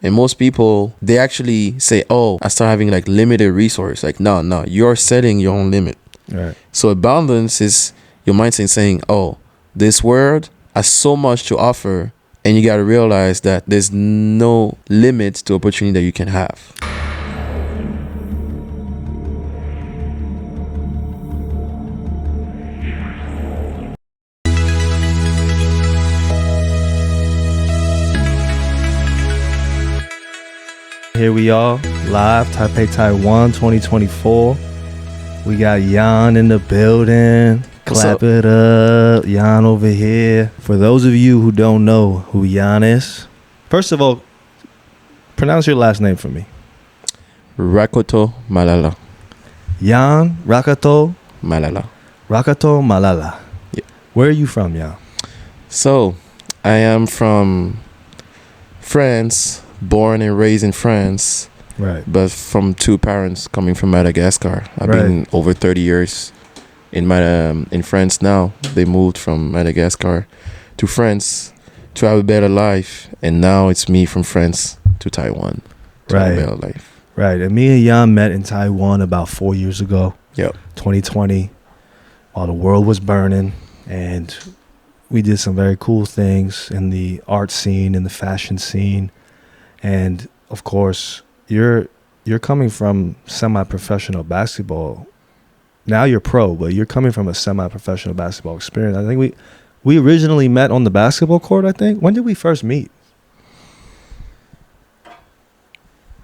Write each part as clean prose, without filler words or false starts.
And most people, they actually say, oh, I start having like limited resource. Like, no, you're setting your own limit. Right. So abundance is your mindset saying, oh, this world has so much to offer. And you got to realize that there's no limit to opportunity that you can have. Here we are, live, Taipei, Taiwan, 2024. We got Yann in the building. Clap it up. Yann over here. For those of you who don't know who Yann is, first of all, pronounce your last name for me. Rakotomalala. Yann Rakotomalala. Rakotomalala. Yeah. Where are you from, Yann? So, I am from France, born and raised in France. Right. But from two parents coming from Madagascar. I've been over 30 years in France now. They moved from Madagascar to France to have a better life, and now it's me from France to Taiwan to have a better life. Right. And me and Yann met in Taiwan about 4 years ago. Yep. 2020, while the world was burning, and we did some very cool things in the art scene, in the fashion scene, and of course, you're coming from semi-professional basketball. Now you're pro, but you're coming from a semi-professional basketball experience. I think we originally met on the basketball court, I think. When did we first meet?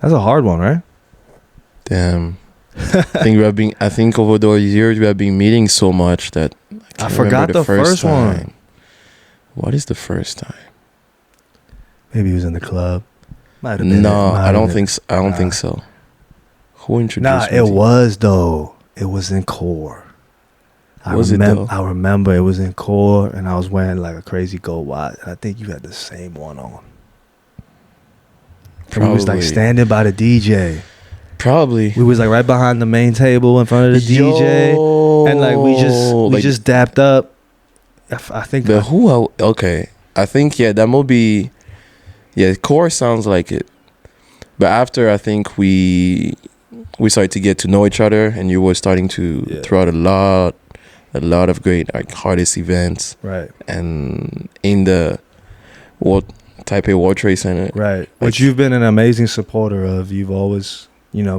That's a hard one, right? Damn. I think over those years we have been meeting so much that I forgot the first one. What is the first time? Maybe he was in the club. Might have been. No, I don't think so. I don't think so. Who introduced me? It was though. It was in core. I remember it was in core, and I was wearing like a crazy gold watch. I think you had the same one on. And we was like standing by the DJ. Probably. We was like right behind the main table in front of the DJ, and like we just dapped up. I think. Okay. I think that will be. Yeah, core sounds like it. But after, I think we started to get to know each other, and you were starting to throw out a lot of great like artist events. Right. And in the Taipei World Trade Center. Right. Which you've been an amazing supporter of. You've always,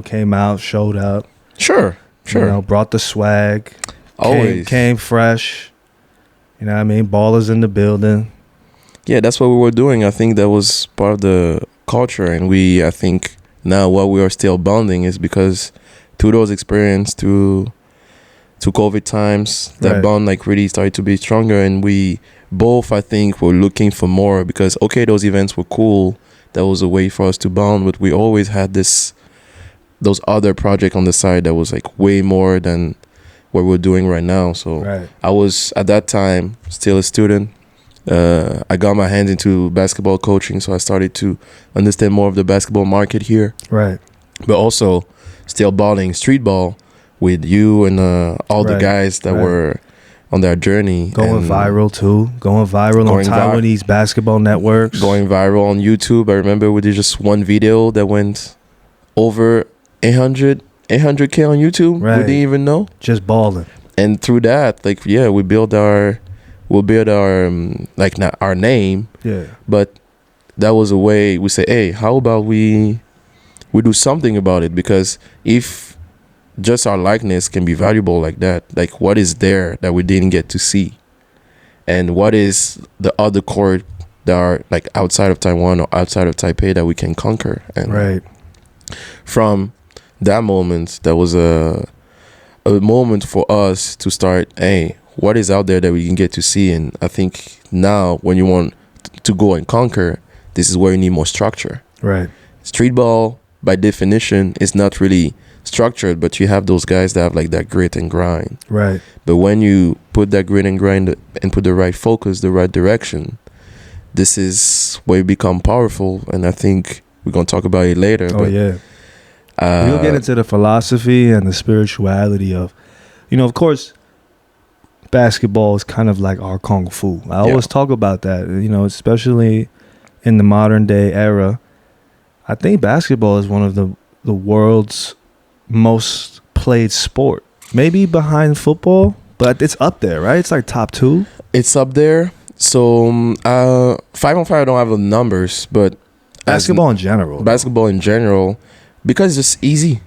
came out, showed up. Sure. Brought the swag. Always. Came fresh. You know what I mean? Ballers in the building. Yeah, that's what we were doing. I think that was part of the culture, and I think now what we are still bonding is because through those experiences, to COVID times, that bond like really started to be stronger, and we both, I think, were looking for more because those events were cool. That was a way for us to bond, but we always had those other projects on the side that was like way more than what we're doing right now. So I was at that time still a student. I got my hands into basketball coaching, so I started to understand more of the basketball market here. Right. But also still balling street ball with you and all the guys that were on their journey. Going viral too. Going viral on Taiwanese basketball networks. Going viral on YouTube. I remember we did just one video that went over 800K on YouTube. Right. We didn't even know. Just balling. And through that, we built our not our name, but that was a way we say, hey, how about we do something about it? Because if just our likeness can be valuable like that, like what is there that we didn't get to see, and what is the other court that are like outside of Taiwan or outside of Taipei that we can conquer? And from that moment, that was a moment for us to start, hey, what is out there that we can get to see? And I think now when you want to go and conquer, this is where you need more structure. Right. Street ball, by definition, is not really structured, but you have those guys that have like that grit and grind. Right. But when you put that grit and grind and put the right focus, the right direction, this is where you become powerful. And I think we're going to talk about it later. We'll get into the philosophy and the spirituality of, of course, basketball is kind of like our kung fu. I always talk about that, especially in the modern day era. I think basketball is one of the world's most played sport. Maybe behind football, but it's up there, right? It's like top 2. It's up there. So 5-on-5, I don't have the numbers, but basketball in general. Basketball in general, because it's just easy.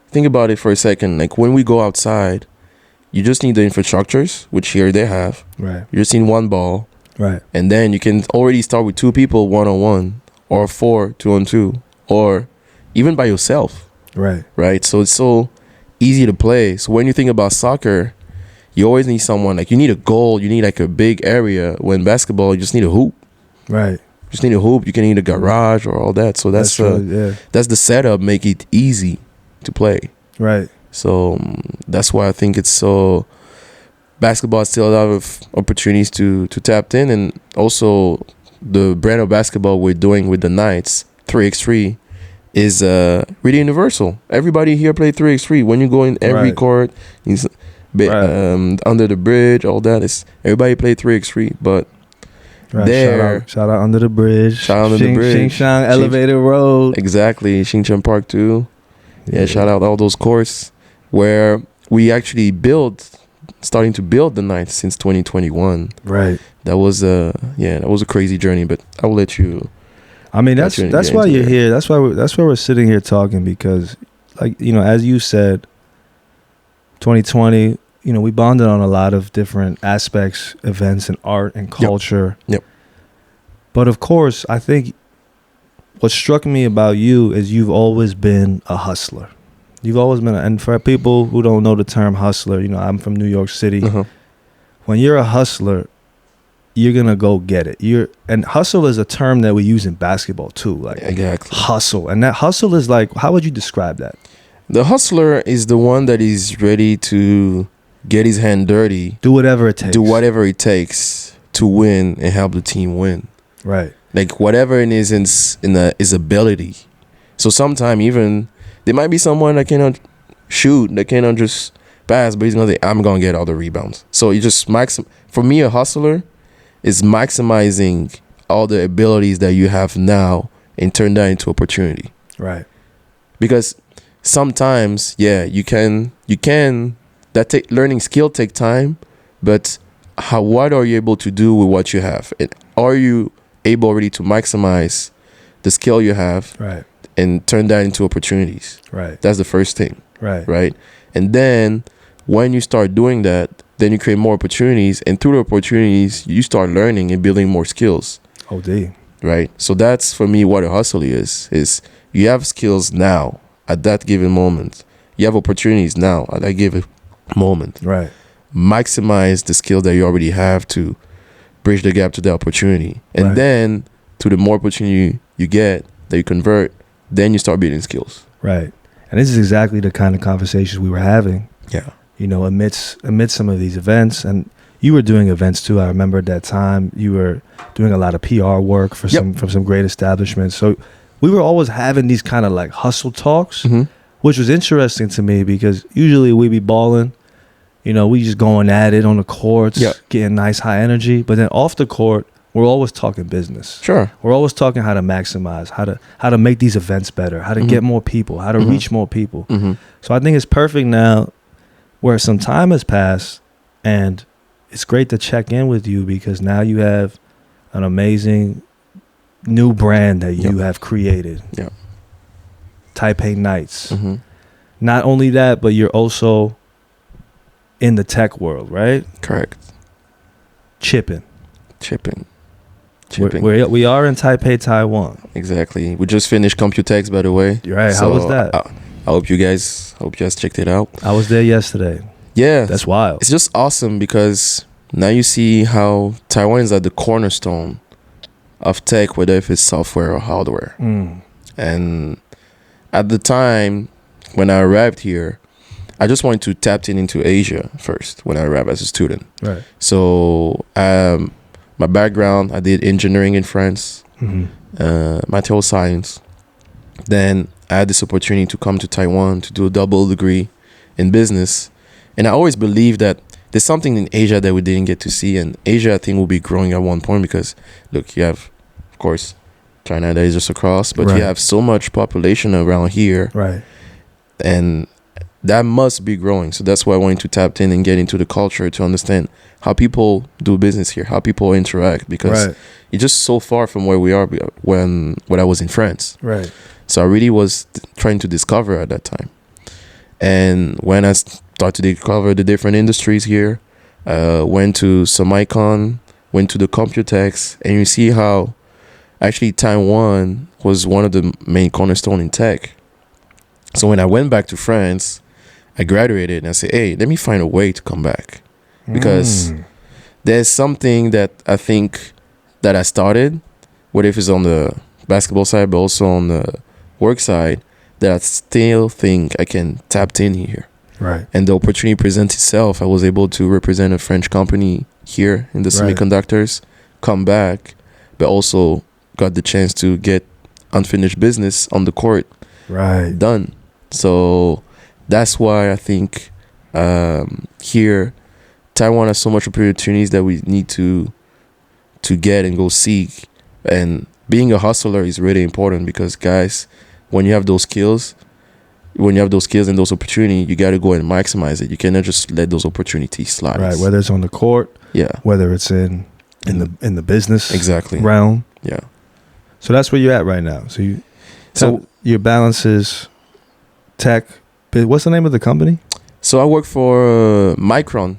Think about it for a second. Like when we go outside, you just need the infrastructures, which here they have. Right. You just need one ball. Right. And then you can already start with 2 people 1-on-1, or 4 2-on-2, or even by yourself. Right. Right. So it's so easy to play. So when you think about soccer, you always need someone, like you need a goal, you need like a big area. When basketball, you just need a hoop. Right. Just need a hoop. You can need a garage or all that. So that's the setup, make it easy to play. Right. So that's why I think it's so, basketball has still a lot of opportunities to tap in. And also the brand of basketball we're doing with the Knights, 3x3, is really universal. Everybody here play 3x3. When you go in every court, under the bridge, all that, is everybody play 3x3. But there, shout out under the bridge. Shout out under the bridge. Xingshang Elevated Road. Exactly, Xingcheng Park too. Yeah, shout out all those courts where we actually starting to build the Knights since 2021. Right. That was a crazy journey, but I will let you. I mean, that's why you're here. That's why we're sitting here talking, because, like, you know, as you said, 2020, you know, we bonded on a lot of different aspects, events and art and culture. Yep. But of course, I think what struck me about you is you've always been a hustler. You've always been, and for people who don't know the term hustler, you know, I'm from New York City. Uh-huh. When you're a hustler, you're gonna go get it. And hustle is a term that we use in basketball too, like exactly. Hustle. And that hustle is like, how would you describe that? The hustler is the one that is ready to get his hand dirty, do whatever it takes to win and help the team win. Right. Like whatever it is in his ability. So sometimes even there might be someone that cannot shoot, that cannot just pass, but he's gonna say, I'm gonna get all the rebounds. So you just for me, a hustler is maximizing all the abilities that you have now and turn that into opportunity. Right. Because sometimes, you can learning skill take time, but what are you able to do with what you have? And are you able already to maximize the skill you have, right, and turn that into opportunities? Right. That's the first thing. Right. And then when you start doing that, then you create more opportunities, and through the opportunities, you start learning and building more skills. OD. Right. So that's for me what a hustle is you have skills now at that given moment. You have opportunities now at that given moment. Right. Maximize the skill that you already have to bridge the gap to the opportunity. And then to the more opportunity you get that you convert, then you start building skills. Right. And this is exactly the kind of conversations we were having. Yeah. You know, amidst some of these events, and you were doing events too. I remember at that time you were doing a lot of PR work for some great establishments. So we were always having these kind of like hustle talks, which was interesting to me because usually we be balling, you know, we just going at it on the courts, getting nice high energy. But then off the court, we're always talking business. Sure. We're always talking how to maximize, how to make these events better, how to get more people, how to reach more people. So I think it's perfect now where some time has passed, and it's great to check in with you because now you have an amazing new brand that you have created. Yeah. Taipei Knights. Not only that, but you're also in the tech world, right? Correct. Chipping. We are in Taipei, Taiwan. Exactly. We just finished Computex, by the way. Right. So how was that? I hope you guys checked it out. I was there yesterday. Yeah. That's wild. It's just awesome because now you see how Taiwan is at the cornerstone of tech, whether if it's software or hardware. And at the time when I arrived here, I just wanted to tap into Asia first when I arrived as a student. Right. So my background, I did engineering in France, material science. Then I had this opportunity to come to Taiwan to do a double degree in business. And I always believed that there's something in Asia that we didn't get to see. And Asia, I think, will be growing at one point because, look, you have, of course, China that is just across, but you have so much population around here, right? And that must be growing. So that's why I wanted to tap in and get into the culture to understand how people do business here, how people interact, because it's just so far from where we are when I was in France. Right. So I really was trying to discover at that time. And when I started to discover the different industries here, went to Semicon, went to the Computex, and you see how actually Taiwan was one of the main cornerstone in tech. So when I went back to France, I graduated and I said, hey, let me find a way to come back. Because there's something that I think that I started, whether if it's on the basketball side, but also on the work side, that I still think I can tap in here. Right. And the opportunity presents itself. I was able to represent a French company here in the semiconductors, come back, but also got the chance to get unfinished business on the court done. So that's why I think here Taiwan has so much opportunities that we need to get and go seek. And being a hustler is really important because, guys, when you have those skills and those opportunities, you got to go and maximize it. You cannot just let those opportunities slide. Right, whether it's on the court, whether it's in the business realm. Yeah. So that's where you're at right now. So your balance is tech. What's the name of the company? So I work for Micron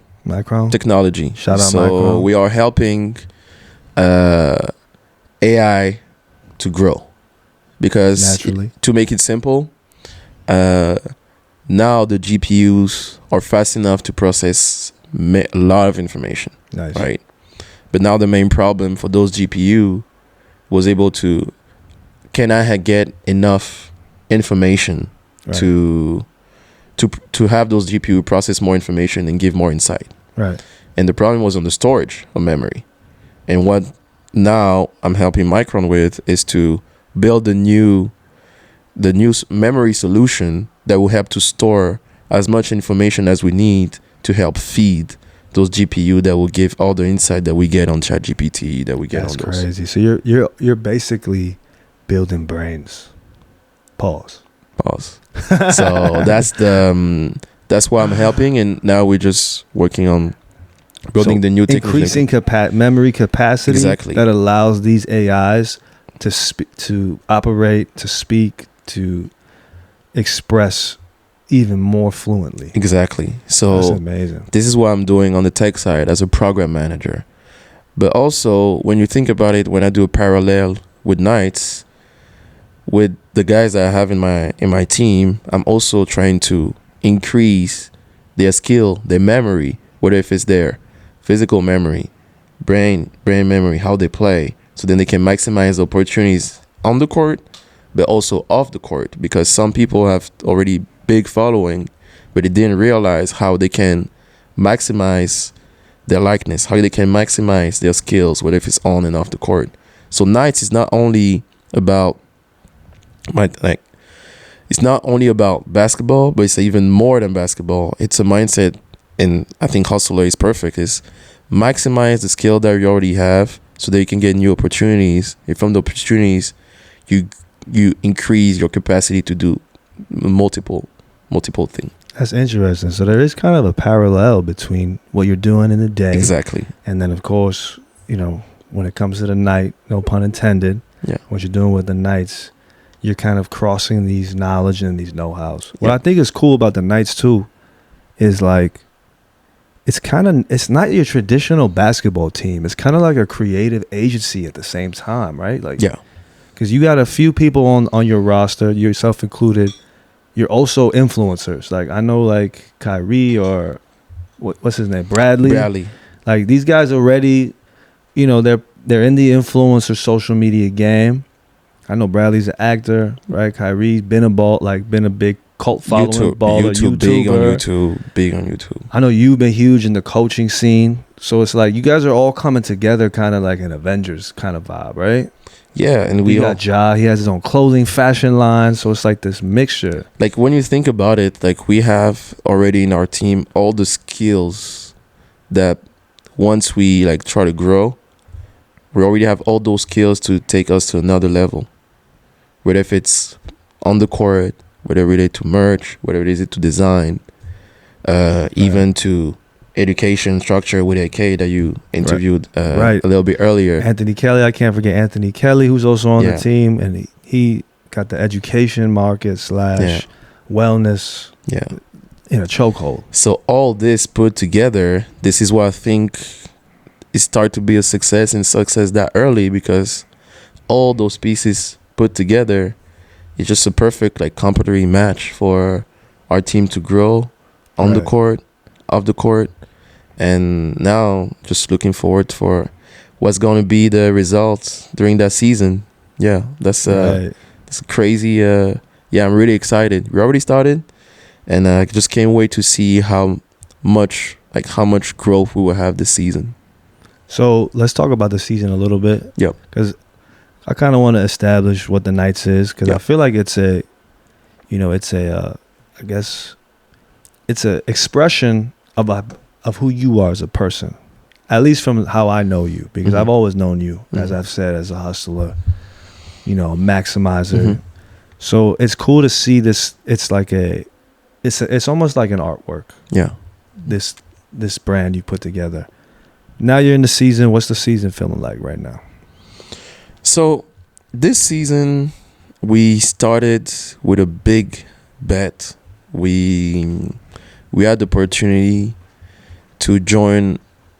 Technology. Shout out Micron. So we are helping AI to grow. Because to make it simple, now the GPUs are fast enough to process a lot of information. Nice. Right? But now the main problem for those GPU was able to, can I get enough information to have those GPU process more information and give more insight. Right. And the problem was on the storage of memory. And what now I'm helping Micron with is to build the new memory solution that will help to store as much information as we need to help feed those GPU that will give all the insight that we get on ChatGPT, that we get on those. That's crazy. So you're basically building brains. Pause. So that's why I'm helping, and now we're just working on building the new technology. Increasing memory capacity that allows these AIs to operate, to speak, to express even more fluently. Exactly. So that's amazing. This is what I'm doing on the tech side as a program manager. But also, when you think about it, when I do a parallel with nights, with the guys that I have in my team, I'm also trying to increase their skill, their memory, whether if it's their physical memory, brain memory, how they play, so then they can maximize the opportunities on the court, but also off the court. Because some people have already big following, but they didn't realize how they can maximize their likeness, how they can maximize their skills, whether if it's on and off the court. So nights is not only about it's not only about basketball, but it's even more than basketball. It's a mindset, and I think Hustler is perfect, is maximize the skill that you already have so that you can get new opportunities. And from the opportunities, you increase your capacity to do multiple things. That's interesting. So there is kind of a parallel between what you're doing in the day. Exactly. And then, of course, when it comes to the night, no pun intended, what you're doing with the nights, you're kind of crossing these knowledge and these know-hows. What I think is cool about the nights too is it's not your traditional basketball team. It's kind of like a creative agency at the same time, right? Because you got a few people on your roster, yourself included. You're also influencers. Like I know, like Kyrie or what's his name, Bradley. Like these guys already, they're in the influencer social media game. I know Bradley's an actor, right? Kyrie's been a big cult following baller, YouTuber. Big on YouTube. I know you've been huge in the coaching scene. So it's like you guys are all coming together kind of like an Avengers kind of vibe, right? Yeah, and we got Ja. He has his own clothing, fashion line. So it's like this mixture. Like when you think about it, like we have already in our team all the skills that once we like try to grow, we already have all those skills to take us to another level. Whether if it's on the court, whether it is to merch, whether it is to design, even to education structure with AK that you interviewed a little bit earlier. Anthony Kelly, I can't forget Anthony Kelly, who's also on the team, and he got the education market / wellness in a chokehold. So all this put together, this is what I think it started to be a success, and success that early, because all those pieces put together, it's just a perfect like complementary match for our team to grow on the court, off the court, and now just looking forward for what's going to be the results during that season. Yeah, that's crazy. I'm really excited. We already started, and I just can't wait to see how much growth we will have this season. So let's talk about the season a little bit. Yep. Because I kind of want to establish what the Knights is, because I feel like it's a expression of who you are as a person, at least from how I know you, because I've always known you, as I've said, as a hustler, a maximizer. So it's cool to see this. It's like it's almost like an artwork. Yeah. This brand you put together. Now you're in the season. What's the season feeling like right now? So this season we started with a big bet. We had the opportunity to join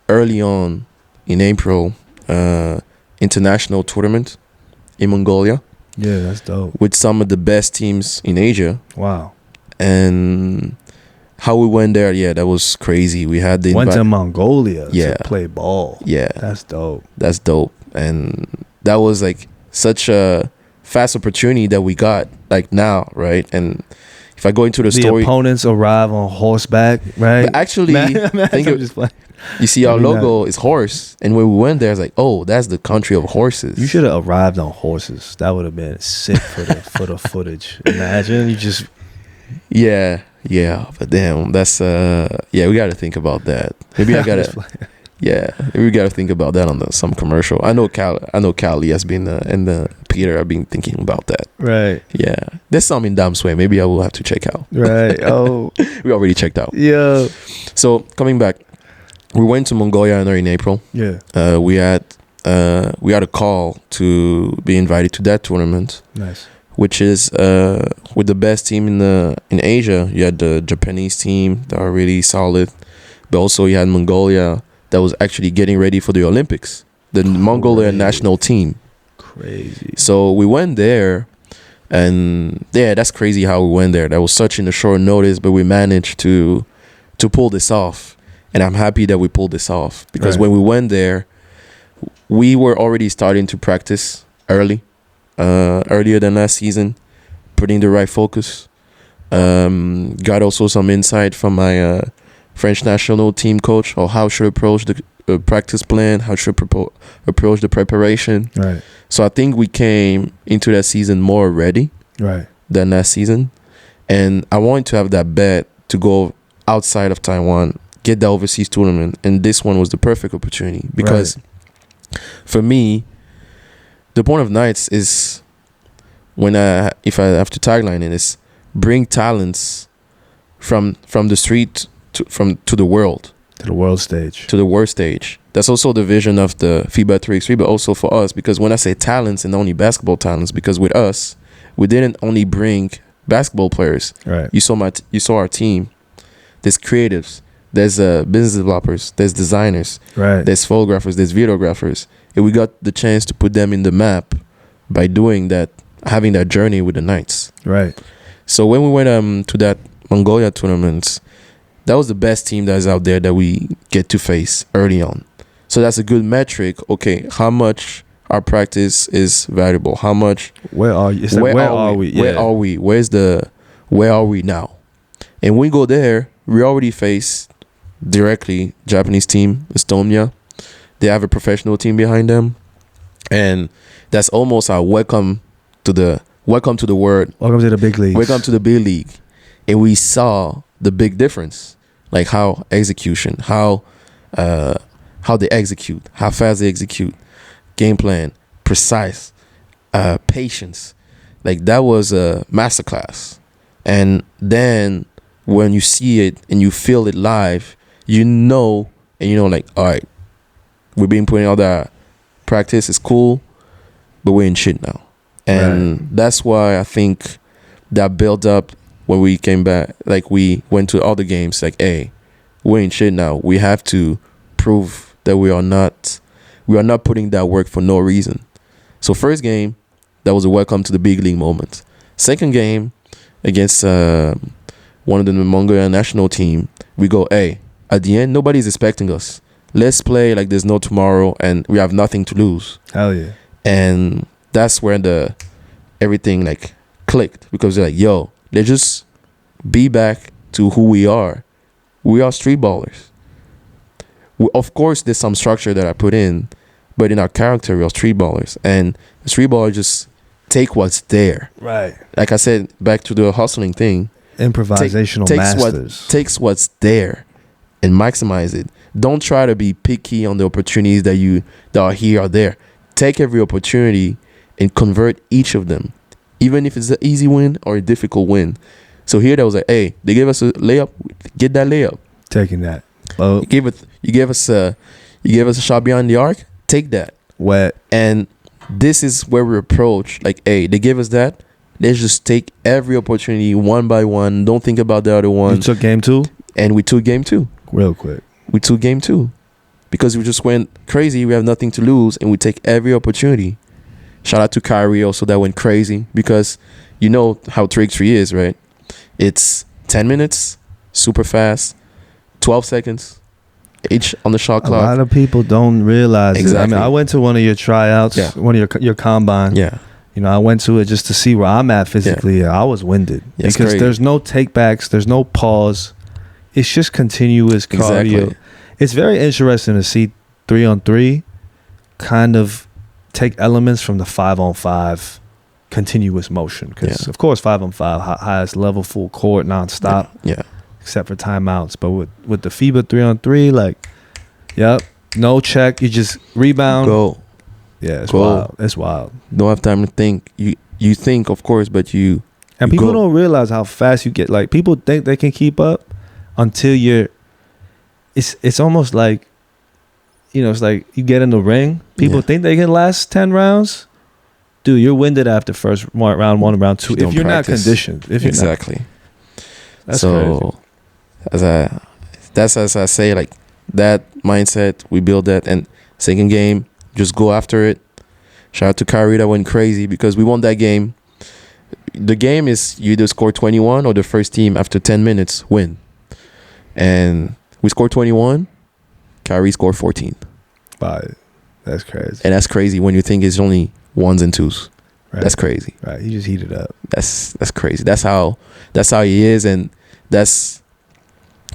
early on in April international tournament in Mongolia. Yeah, that's dope. With some of the best teams in Asia. Wow. And how we went there, that was crazy. We had went to Mongolia to play ball. Yeah. That's dope. That's dope. And that was like such a fast opportunity that we got like now, right? And if I go into the story, the opponents arrive on horseback, right? But actually, you see our logo is horse, and when we went there, it's like, oh, that's the country of horses. You should have arrived on horses. That would have been sick for the footage. Imagine you just. Yeah, but damn, that's we got to think about that. Maybe I gotta. Maybe we got to think about that on some commercial. I know Cali has been and Peter have been thinking about that. Right. Yeah, there's some in Dam Sway. Maybe I will have to check out. Right. Oh, we already checked out. Yeah. So coming back, we went to Mongolia in April. Yeah. We had a call to be invited to that tournament. Nice. Which is with the best team in Asia. You had the Japanese team that are really solid, but also you had Mongolia that was actually getting ready for the Olympics. The Mongolian national team. Crazy. So we went there, and that's crazy how we went there. That was such in a short notice, but we managed to pull this off, and I'm happy that we pulled this off, because when we went there, we were already starting to practice earlier than last season, putting the right focus. Got also some insight from my French national team coach, or how should approach the practice plan, how should approach the preparation. Right. So I think we came into that season more ready than last season, and I wanted to have that bet to go outside of Taiwan, get the overseas tournament, and this one was the perfect opportunity, because for me, the point of Knights is, if I have to tagline it, is bring talents from the street to the world. To the world stage. To the world stage. That's also the vision of the FIBA 3x3, but also for us, because when I say talents, and only basketball talents, because with us, we didn't only bring basketball players. Right. You saw our team. There's creatives. There's business developers. There's designers. Right. There's photographers. There's videographers. And we got the chance to put them in the map by doing that, having that journey with the Knights. Right. So when we went to that Mongolia tournament, that was the best team that's out there that we get to face early on. So that's a good metric. Okay, how much our practice is valuable? How much? Where are you? Where are we? Where are we? Where are we now? And when we go there, we already face directly Japanese team, Estonia. They have a professional team behind them, and that's almost our welcome to the world. Welcome to the big league. Welcome to the big league. And we saw the big difference, like how they execute, how fast they execute. game plan, precise, patience. Like that was a masterclass. And then when you see it and you feel it live, you know, and you know, like, all right, we've been putting all that practice. It's cool, but we're in shit now. And that's why I think that built up when we came back. Like we went to all the games. Like, hey, we're in shit now. We have to prove that we are not putting that work for no reason. So first game, that was a welcome to the big league moment. Second game against one of the Mongolian national team, we go, hey, at the end, nobody's expecting us. Let's play like there's no tomorrow and we have nothing to lose. Hell yeah. And that's where everything like clicked, because they're like, yo, let's just be back to who we are. We are street ballers. Of course, there's some structure that I put in, but in our character, we are street ballers. And the street ballers just take what's there. Right. Like I said, back to the hustling thing. Improvisational masters. Takes what's there and maximize it. Don't try to be picky on the opportunities that are here or there. Take every opportunity and convert each of them, even if it's an easy win or a difficult win. So here that was like, hey, they gave us a layup, get that layup. Taking that. Well, you gave us a shot beyond the arc, take that. Wet. And this is where we approach, like, hey, they gave us that. Let's just take every opportunity one by one. Don't think about the other one. You took game 2? And we took game 2. Real quick. We took game 2. Because we just went crazy. We have nothing to lose. And we take every opportunity. Shout out to Kyrie also, that went crazy. Because you know how Trick-3 is, right? It's 10 minutes, super fast, 12 seconds, each on the shot clock. A lot of people don't realize exactly. it. I mean, I went to one of your tryouts, one of your combine. Yeah. You know, I went to it just to see where I'm at physically. Yeah. I was winded because there's no takebacks, there's no pause. It's just continuous cardio. Exactly. It's very interesting to see 3-on-3 kind of take elements from the 5-on-5 continuous motion. Because, of course, 5-on-5, highest level, full court, nonstop. Yeah. Except for timeouts. But with the FIBA 3-on-3, like, no check. You just rebound. Go. Yeah, it's wild. It's wild. Don't have time to think. You think, of course, but you And people don't realize how fast you get. Like, people think they can keep up until you're... It's almost like, it's like you get in the ring. People think they can last 10 rounds. Dude, you're winded after round 1 and round 2 if you're not conditioned. Exactly. That's so crazy. As I say, like, that mindset, we build that. And second game, just go after it. Shout out to Kyrie that went crazy because we won that game. The game is you either score 21 or the first team after 10 minutes win. And we scored 21. Kyrie scored 14. Wow, that's crazy. And that's crazy when you think it's only 1s and 2s. Right. That's crazy. Right, he just heated up. That's crazy. That's how he is, and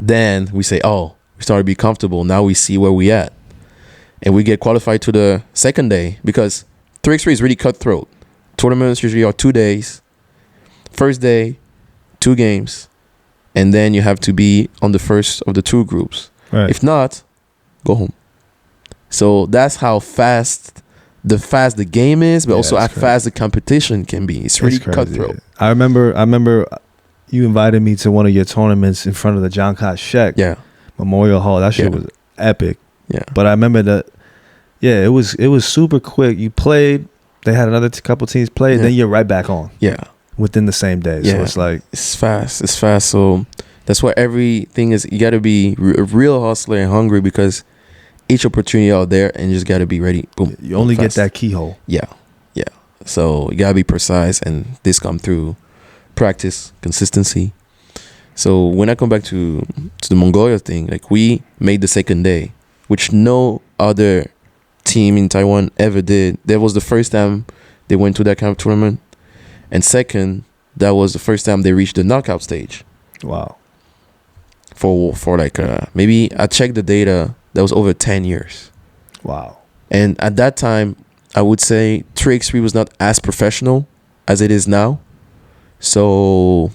then we say, oh, we start to be comfortable. Now we see where we at. And we get qualified to the second day because 3x3 is really cutthroat. Tournaments usually are 2 days. First day, 2 games. And then you have to be on the first of the 2 groups. Right. If not, go home. So that's how fast the game is, but also how fast the competition can be. It's really cutthroat. Yeah. I remember you invited me to one of your tournaments in front of the John Koch Memorial Hall. That shit was epic. Yeah. But I remember that, it was super quick. You played, they had another couple teams play, and then you're right back on. Yeah. Within the same day. So it's like... It's fast. So that's why everything is, you got to be a real hustler and hungry because each opportunity out there and you just got to be ready. Boom. You only get that keyhole. Yeah. So you got to be precise, and this come through practice, consistency. So when I come back to the Mongolia thing, like we made the second day, which no other team in Taiwan ever did. That was the first time they went to that kind of tournament. And second, that was the first time they reached the knockout stage. Wow. For like, maybe I checked the data, that was over 10 years. Wow. And at that time, I would say 3x3 was not as professional as it is now. So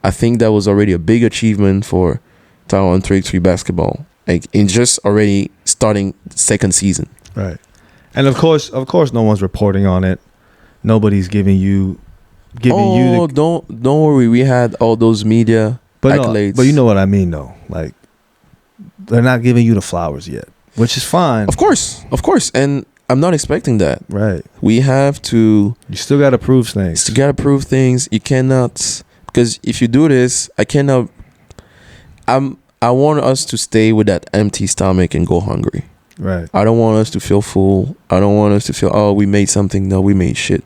I think that was already a big achievement for Taiwan 3x3 basketball. Like in just already starting second season. Right. And of course, no one's reporting on it. Nobody's giving you the, don't worry. We had all those media accolades. But you know what I mean, though. Like, they're not giving you the flowers yet, which is fine. Of course, and I'm not expecting that. Right. We have to. You still got to prove things. You got to prove things. You cannot, because if you do this, I cannot. I want us to stay with that empty stomach and go hungry. Right. I don't want us to feel full. I don't want us to feel, oh, we made something. No, we made shit.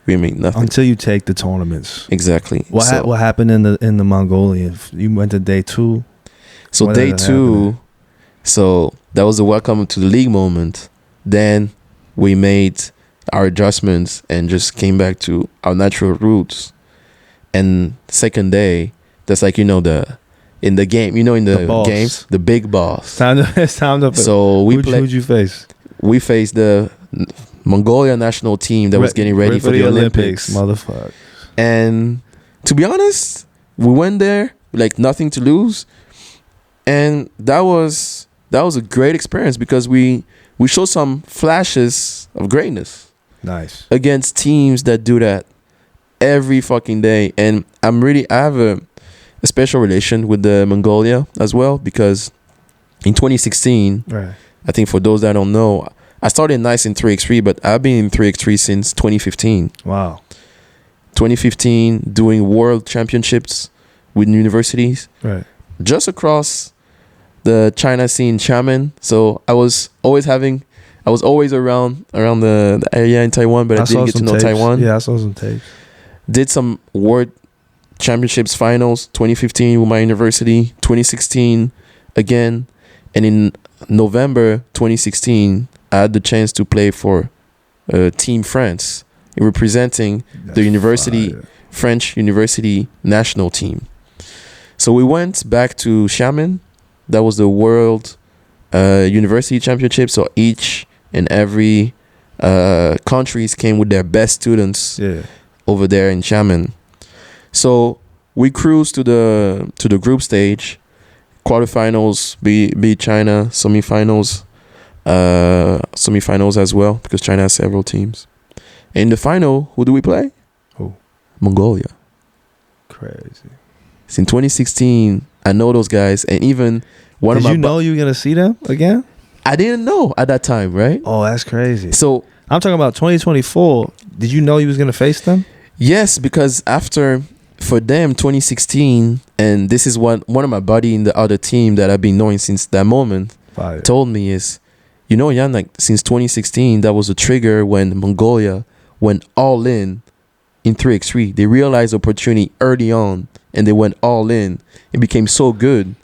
We made nothing. Until you take the tournaments. Exactly. What happened in the Mongolia? You went to day 2. So day 2, so that was the welcome to the league moment. Then we made our adjustments and just came back to our natural roots. And second day, that's like, in the game, in the games, the big boss. It's time to. So who'd you face? We faced the Mongolia national team that was getting ready for the Olympics. Motherfucker. And to be honest, we went there like nothing to lose. And that was a great experience because we showed some flashes of greatness. Nice. Against teams that do that every fucking day. And I have a special relation with the Mongolia as well because in 2016, right. I think for those that don't know, I started nice in 3x3, but I've been in 3x3 since 2015. Wow. 2015, doing world championships with universities. Right. Just across the China scene, Xiamen. So I was always around the area in Taiwan, but I didn't get to know tapes. Taiwan. Yeah, I saw some tapes. Did some world championships finals, 2015 with my university, 2016 again. And in November 2016, I had the chance to play for Team France, representing the university, French university national team. So we went back to Xiamen. That was the world university championship. So each and every countries came with their best students over there in Xiamen. So we cruised to the group stage, quarterfinals, beat China, semifinals as well because China has several teams. In the final, who do we play? Who? Mongolia. Crazy. It's in 2016. I know those guys, and even one of my. Did you know you were gonna see them again? I didn't know at that time, right? Oh, that's crazy. So I'm talking about 2024. Did you know you was gonna face them? Yes, because for them 2016, and this is what one of my buddy in the other team that I've been knowing since that moment told me is, Yann, like since 2016, that was a trigger when Mongolia went all in 3x3. They realized opportunity early on and they went all in. It became so good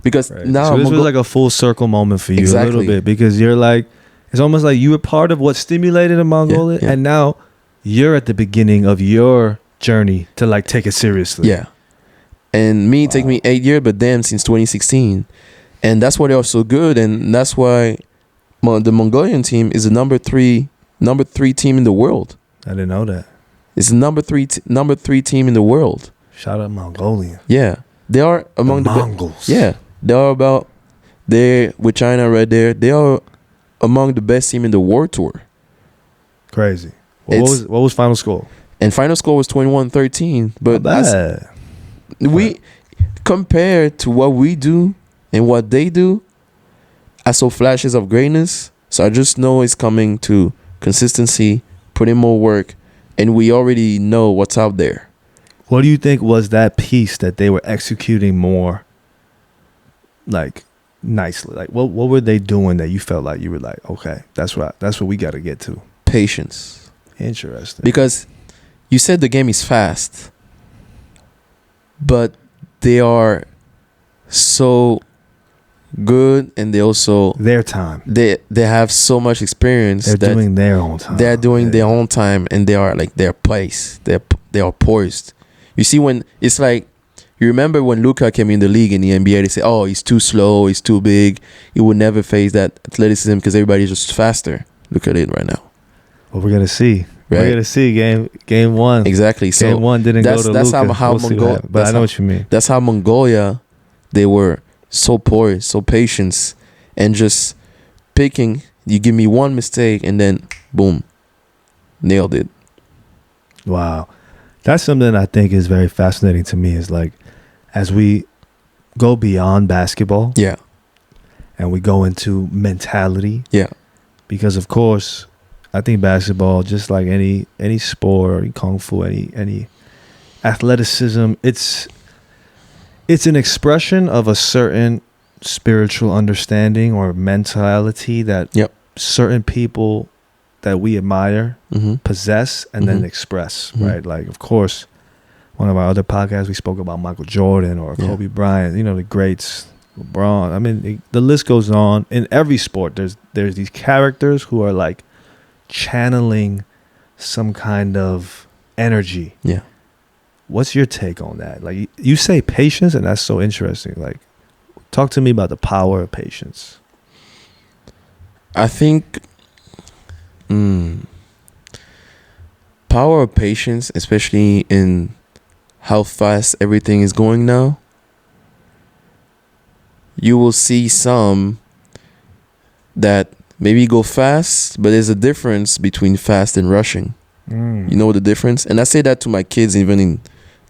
because now so this was like a full circle moment for you a little bit because you're like, it's almost like you were part of what stimulated in Mongolia and now you're at the beginning of your journey to like take it seriously. Yeah. And me, take me 8 years, but them since 2016. And that's why they are so good. And that's why the Mongolian team is the number three team in the world. I didn't know that. It's the number three team in the world. Shout out Mongolian. Yeah. They are among the Mongols. They're with China right there. They are among the best team in the world tour. Crazy. What was final score? And final score was 21-13. But we compared to what we do and what they do, I saw flashes of greatness. So I just know it's coming to consistency, put in more work, and we already know what's out there. What do you think was that piece that they were executing more like nicely? Like what were they doing that you felt like you were like, okay, that's what we got to get to? Patience. Interesting. Because you said the game is fast, but they are so good and they also their time. They have so much experience. They're doing their own time. They're doing their own time and they are like their place. They are poised. You see, when it's like, you remember when Luka came in the league in the NBA, they say, oh, he's too slow, he's too big, he would never face that athleticism because everybody's just faster. Look at it right now. Well, we're gonna see. Right? We're gonna see game one. Exactly. So game one didn't go to that's Luka. how Mongolia. But I know what you mean. That's how Mongolia, they were so poised, so patient, and just picking You give me one mistake and then boom, nailed it. Wow. That's something I think is very fascinating to me, is like, as we go beyond basketball, Yeah. and we go into mentality, Yeah. because of course, I think basketball, just like any sport, or any kung fu, any athleticism, it's an expression of a certain spiritual understanding or mentality that certain people that we admire possess and then express, right? Like, of course, one of our other podcasts, we spoke about Michael Jordan or Kobe Bryant, you know, the greats, LeBron. I mean, the list goes on. In every sport, there's these characters who are like channeling some kind of energy. Yeah. What's your take on that? Like, you say patience, and that's so interesting. Like, talk to me about the power of patience. I think power of patience, especially in how fast everything is going now. You will see some that maybe go fast, but there's a difference between fast and rushing. You know the difference? And I say that to my kids, even in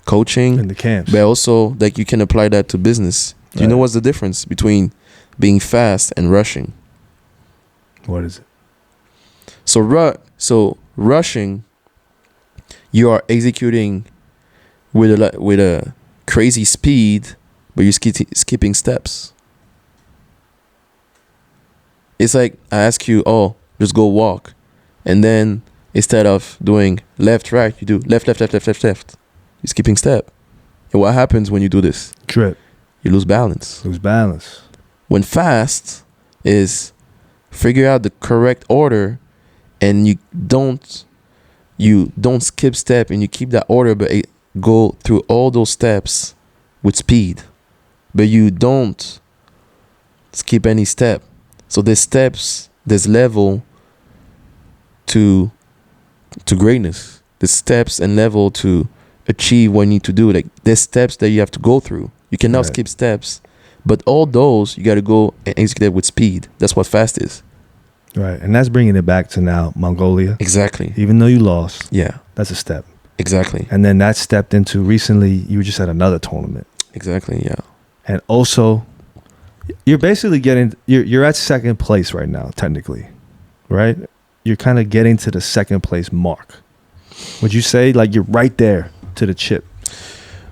coaching, in the camps, but also like you can apply that to business. Do you know what's the difference between being fast and rushing? What is it? So rushing, you are executing with a crazy speed, but you're skipping steps. It's like I ask you, just go walk, and then instead of doing left, right, you do left, left, left, left, left, left. You're skipping step. And what happens when you do this? Trip. You lose balance. When fast is figure out the correct order, and you don't skip step, and you keep that order, but go through all those steps with speed, but you don't skip any step. So there's steps, there's level to greatness. There's steps and level to achieve what you need to do. Like, there's steps that you have to go through. You cannot skip steps, but all those you got to go and execute it with speed. That's what fast is. Right, and that's bringing it back to now Mongolia. Exactly. Even though you lost, that's a step. Exactly. And then that stepped into recently. You were just at another tournament. Exactly. Yeah. And also, you're basically you're at second place right now, technically, right? You're kind of getting to the second place mark. Would you say like you're right there to the chip?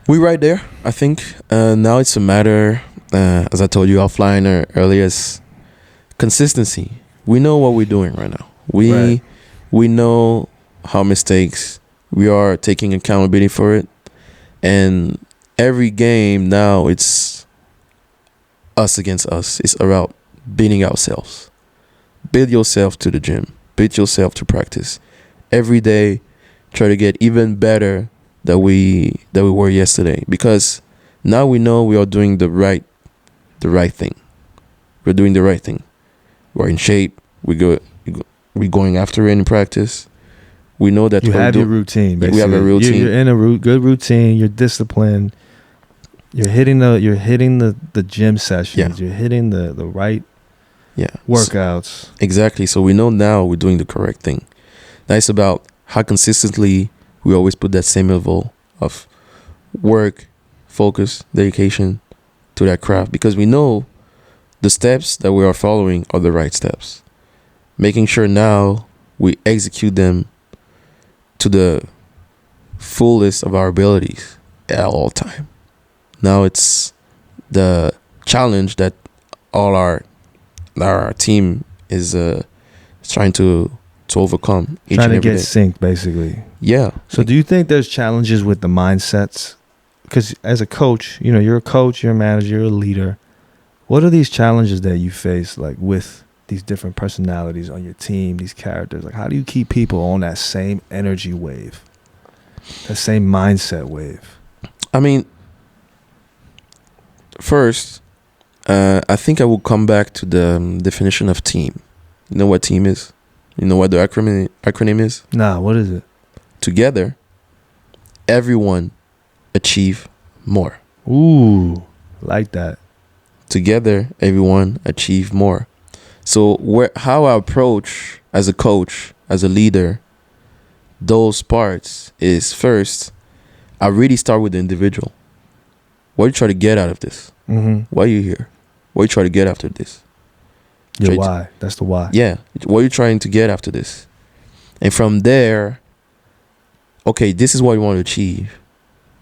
We're right there. I think now it's a matter, as I told you offline earlier, is consistency. We know what we're doing right now. We know our mistakes. We are taking accountability for it. And every game now, it's us against us. It's about beating ourselves. Build yourself to the gym. Build yourself to practice. Every day, try to get even better than we were yesterday. Because now we know we are doing the right thing. We're doing the right thing. We're in shape. We're going after it in practice. We know that you have your routine. Basically. We have a routine. You're in a good routine. You're disciplined. You're hitting the gym sessions. You're hitting the right workouts. Exactly. So we know now we're doing the correct thing. Now it's about how consistently we always put that same level of work, focus, dedication to that craft, because we know the steps that we are following are the right steps. Making sure now we execute them to the fullest of our abilities at all time. Now it's the challenge that all our team is trying to overcome. Trying to get synced, basically. Yeah. So do you think there's challenges with the mindsets? Because as a coach, you're a coach, you're a manager, you're a leader. What are these challenges that you face, like with these different personalities on your team, these characters? Like, how do you keep people on that same energy wave, that same mindset wave? I mean, first, I think I will come back to the definition of team. You know what team is? You know what the acronym is? Nah, what is it? Together, everyone achieve more. Ooh, like that. Together, everyone achieve more. So how I approach as a coach, as a leader, those parts is first, I really start with the individual. What are you trying to get out of this? Why are you here? What are you trying to get after this? Your why. That's the why. Yeah. What are you trying to get after this? And from there, okay, this is what you want to achieve.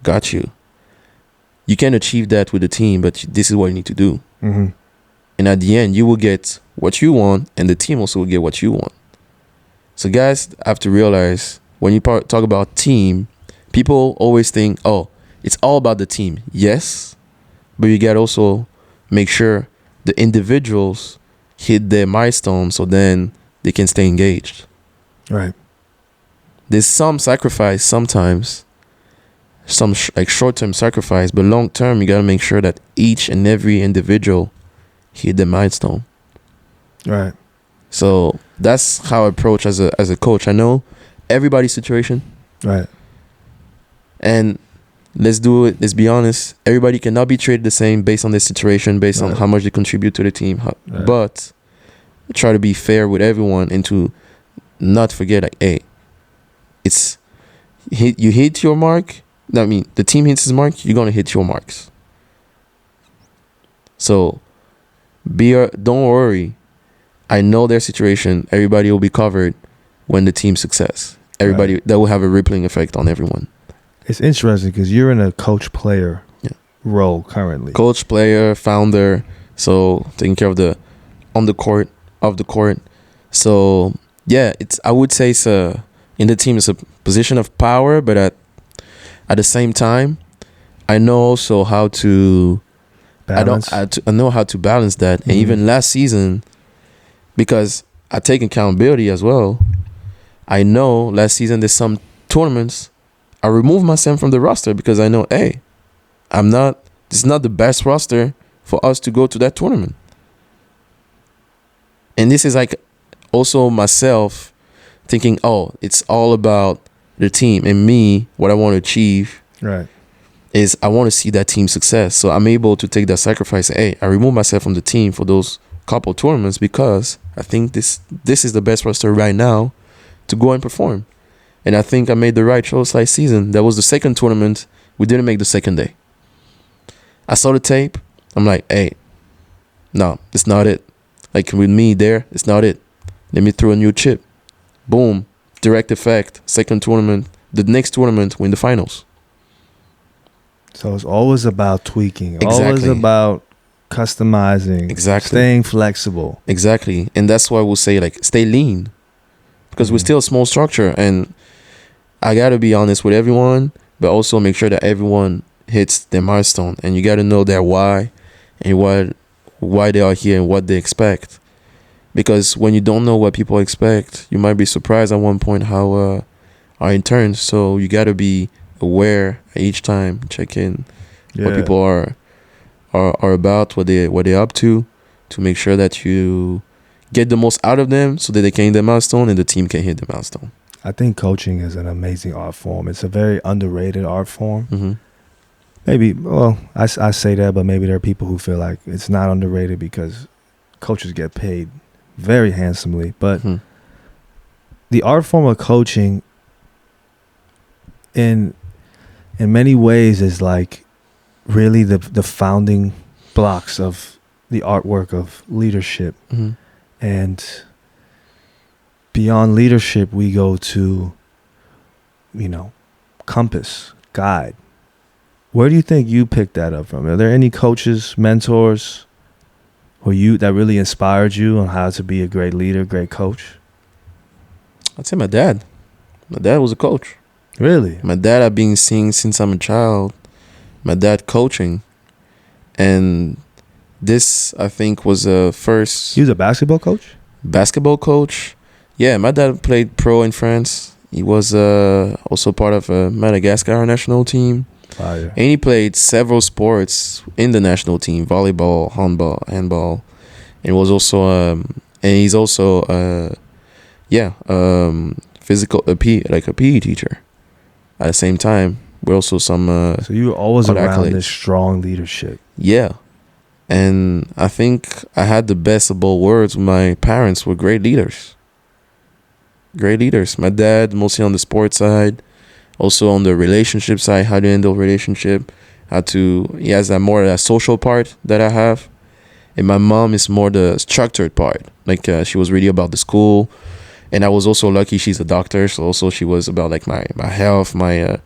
Got you. You can achieve that with the team, but this is what you need to do. And at the end, you will get what you want, and the team also will get what you want. So guys have to realize, when you talk about team, people always think, oh, it's all about the team. Yes, but you got to also make sure the individuals hit their milestones, so then they can stay engaged. Right. There's some sacrifice sometimes, some like short-term sacrifice, but long-term, you got to make sure that each and every individual hit the milestone. Right. So that's how I approach as a coach. I know everybody's situation. Right. And let's be honest, everybody cannot be treated the same based on their situation, based on how much they contribute to the team. But try to be fair with everyone and to not forget, like, hey, you hit your mark. I mean, the team hits his mark, you're gonna hit your marks. So don't worry. I know their situation. Everybody will be covered when the team's success. Everybody, that will have a rippling effect on everyone. It's interesting because you're in a coach-player role currently. Coach, player, founder. So taking care of the on the court, of the court. So yeah, I would say it's in the team, it's a position of power, but at the same time, I know also how to balance. I know how to balance that. And even last season, because I take accountability as well, I know last season there's some tournaments I removed myself from the roster because I know, hey, this is not the best roster for us to go to that tournament. And this is like also myself thinking, oh, it's all about the team and me. What I want to achieve is I want to see that team success. So I'm able to take that sacrifice. Hey, I remove myself from the team for those couple tournaments because I think this is the best roster right now to go and perform. And I think I made the right choice last season. That was the second tournament. We didn't make the second day. I saw the tape. I'm like, hey, no, it's not it. Like with me there, it's not it. Let me throw a new chip. Boom. Direct effect. Second tournament. The next tournament, win the finals. So it's always about tweaking. Exactly. Always about customizing. Exactly. Staying flexible. Exactly. And that's why we'll say, like, stay lean. Because we're still a small structure. And I got to be honest with everyone, but also make sure that everyone hits their milestone. And you got to know their why and why they are here and what they expect. Because when you don't know what people expect, you might be surprised at one point how our interns. So you got to be aware each time, check in what people are about, what they're up to make sure that you get the most out of them so that they can hit the milestone and the team can hit the milestone. I think coaching is an amazing art form. It's a very underrated art form. Maybe, well, I say that, but maybe there are people who feel like it's not underrated because coaches get paid very handsomely. But the art form of coaching in many ways is like really the founding blocks of the artwork of leadership. And beyond leadership, we go to, compass, guide. Where do you think you picked that up from? Are there any coaches, mentors, that really inspired you on how to be a great leader, great coach? I'd say my dad. My dad was a coach. Really? My dad I've been seeing since I'm a child. My dad coaching. And this, I think, was a first... He was a basketball coach? Basketball coach. Yeah, my dad played pro in France. He was also part of a Madagascar national team. Fire. And he played several sports in the national team: volleyball, handball, and was also and he's also physical a PE teacher. At the same time, we're also some. So you were always around accolades. this strong leadership. Yeah, And I think I had the best of both worlds. My parents were great leaders. Great leaders. My dad, mostly on the sports side, also on the relationship side, how to handle relationship, he has a more a social part that I have. And my mom is more the structured part. Like she was really about the school. And I was also lucky she's a doctor. So also she was about like my health, my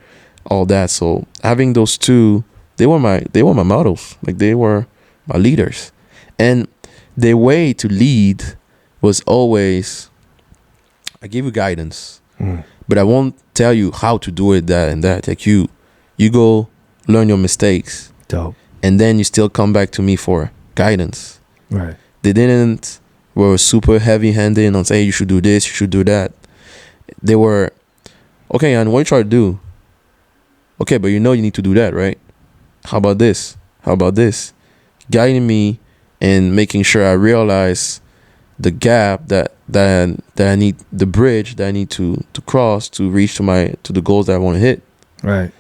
all that. So having those two, they were my models. Like they were my leaders. And their way to lead was always, I give you guidance, but I won't tell you how to do it, that and that. Like you go learn your mistakes. Dope. And then you still come back to me for guidance. Right. They were super heavy-handed on saying you should do this, you should do that. They were, okay, and what you try to do? Okay, but you know you need to do that, right? How about this? How about this? Guiding me and making sure I realize the gap that I need, the bridge that I need to cross to reach to the goals that I want to hit. Right.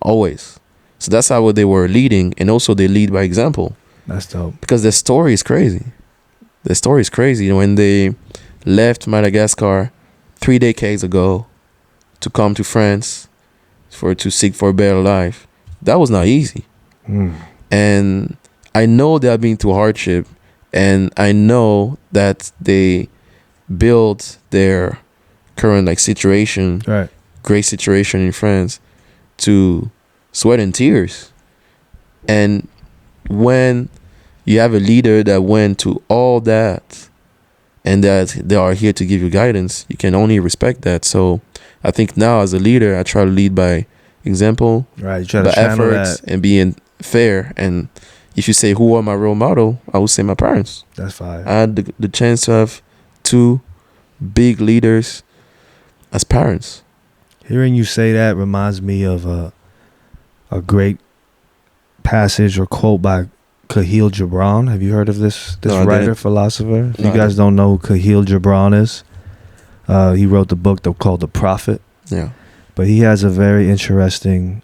Always. So that's how they were leading, and also they lead by example. That's dope. Because their story is crazy. Their story is crazy. When they left Madagascar 3 decades ago to come to France to seek for a better life, that was not easy. And I know they have been through hardship, and I know that they built their current like situation, right, great situation in France, to sweat and tears. And when you have a leader that went to all that and that they are here to give you guidance, you can only respect that. So I think now as a leader, I try to lead by example, right, you try by to channel efforts, that. and being fair. And if you say who are my role model, I would say my parents. That's fine. I had the chance to have two big leaders as parents. Hearing you say that reminds me of a great passage or quote by Khalil Gibran. Have you heard of this writer, philosopher? If you guys don't know who Khalil Gibran is, he wrote the book called The Prophet. Yeah. But he has a very interesting,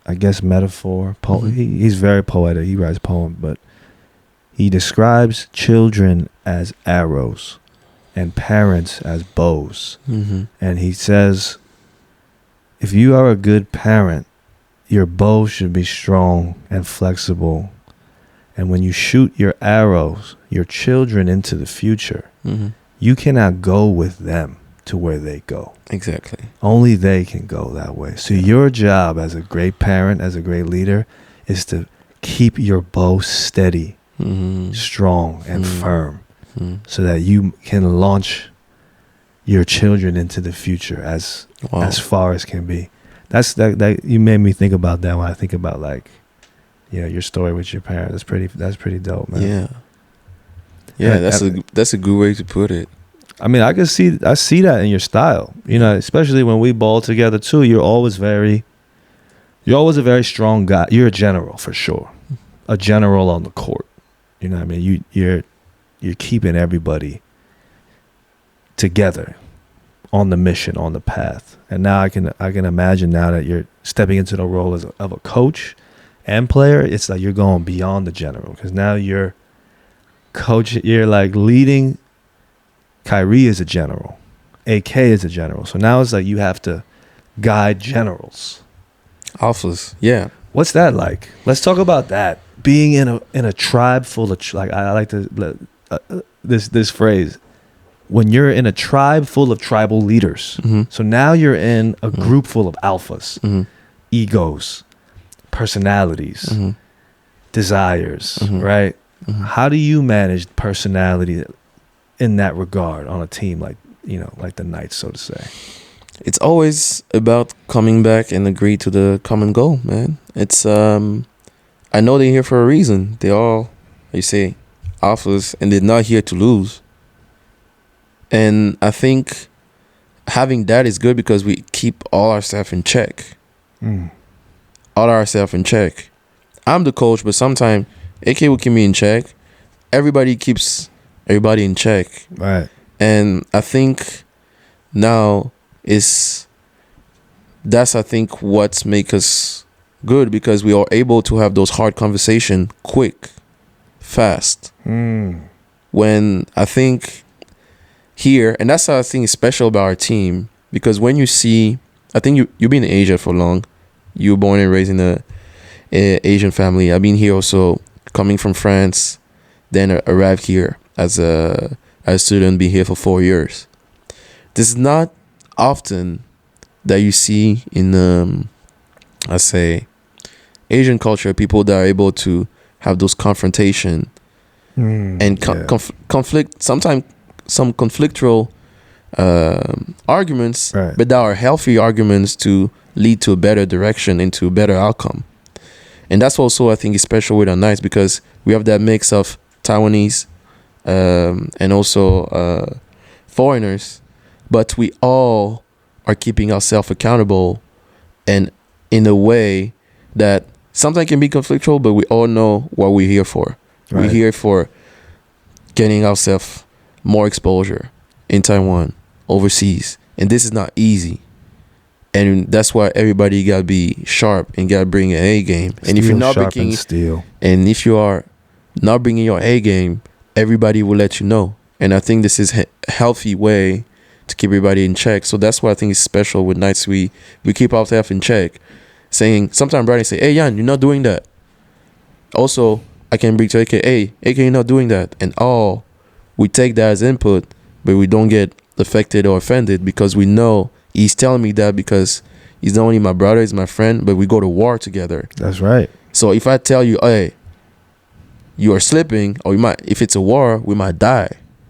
I guess, metaphor. He's very poetic. He writes poems, but he describes children as arrows and parents as bows. And he says, if you are a good parent, your bow should be strong and flexible. And when you shoot your arrows, your children into the future, you cannot go with them to where they go. Exactly. Only they can go that way. So your job as a great parent, as a great leader, is to keep your bow steady, strong, and firm, so that you can launch your children into the future as far as can be. That you made me think about that when I think about like, you know, your story with your parents. That's pretty dope, man. Yeah, that's a good way to put it. I mean, I see that in your style. You know, especially when we ball together too. You're always a very strong guy. You're a general for sure, a general on the court. You know what I mean? You're keeping everybody together on the mission, on the path. And now I can imagine now that you're stepping into the role of a coach and player. It's like you're going beyond the general, because now you're coach. You're like leading. Kyrie is a general, AK is a general. So now it's like you have to guide generals, alphas. Yeah. What's that like? Let's talk about that. Being in a tribe full of like, I like this phrase. When you're in a tribe full of tribal leaders, so now you're in a group full of alphas, egos, personalities, desires, right? How do you manage personality in that regard on a team like the Knights, so to say? It's always about coming back and agree to the common goal, man. It's I know they're here for a reason. They all, you say, alphas, and they're not here to lose. And I think having that is good because we keep all our stuff in check. All our stuff in check. I'm the coach, but sometimes AK will keep me in check. Everybody keeps everybody in check. Right. And I think now that's I think what's make us good, because we are able to have those hard conversations quick. fast. When I think here, and that's how I think is special about our team, because when you see, I think you've been in Asia for long. You were born and raised in a Asian family. I've been here also, coming from France, then arrived here as a student, been here for 4 years. This is not often that you see in, I say, Asian culture, people that are able to have those confrontation and conflict, sometimes some conflictual arguments, right, but that are healthy arguments to lead to a better direction and to a better outcome. And that's also, I think, is special with our nights, because we have that mix of Taiwanese and also foreigners, but we all are keeping ourselves accountable, and in a way that sometimes can be conflictual, but we all know what we're here for. Right. We're here for getting ourselves more exposure in Taiwan, overseas, and this is not easy. And that's why everybody gotta be sharp and gotta bring an A game. And if you're not bringing, and if you are not bringing your A game, everybody will let you know. And I think this is a healthy way to keep everybody in check. So that's why I think it's special with nights. We keep ourselves in check, saying sometimes Brady say, "Hey Yann, you're not doing that." Also, I can bring to AK, "Hey, AK, you're not doing that," and we take that as input, but we don't get affected or offended, because we know he's telling me that because he's not only my brother, he's my friend, but we go to war together. That's right. So if I tell you, "Hey, you are slipping," or if it's a war, we might die.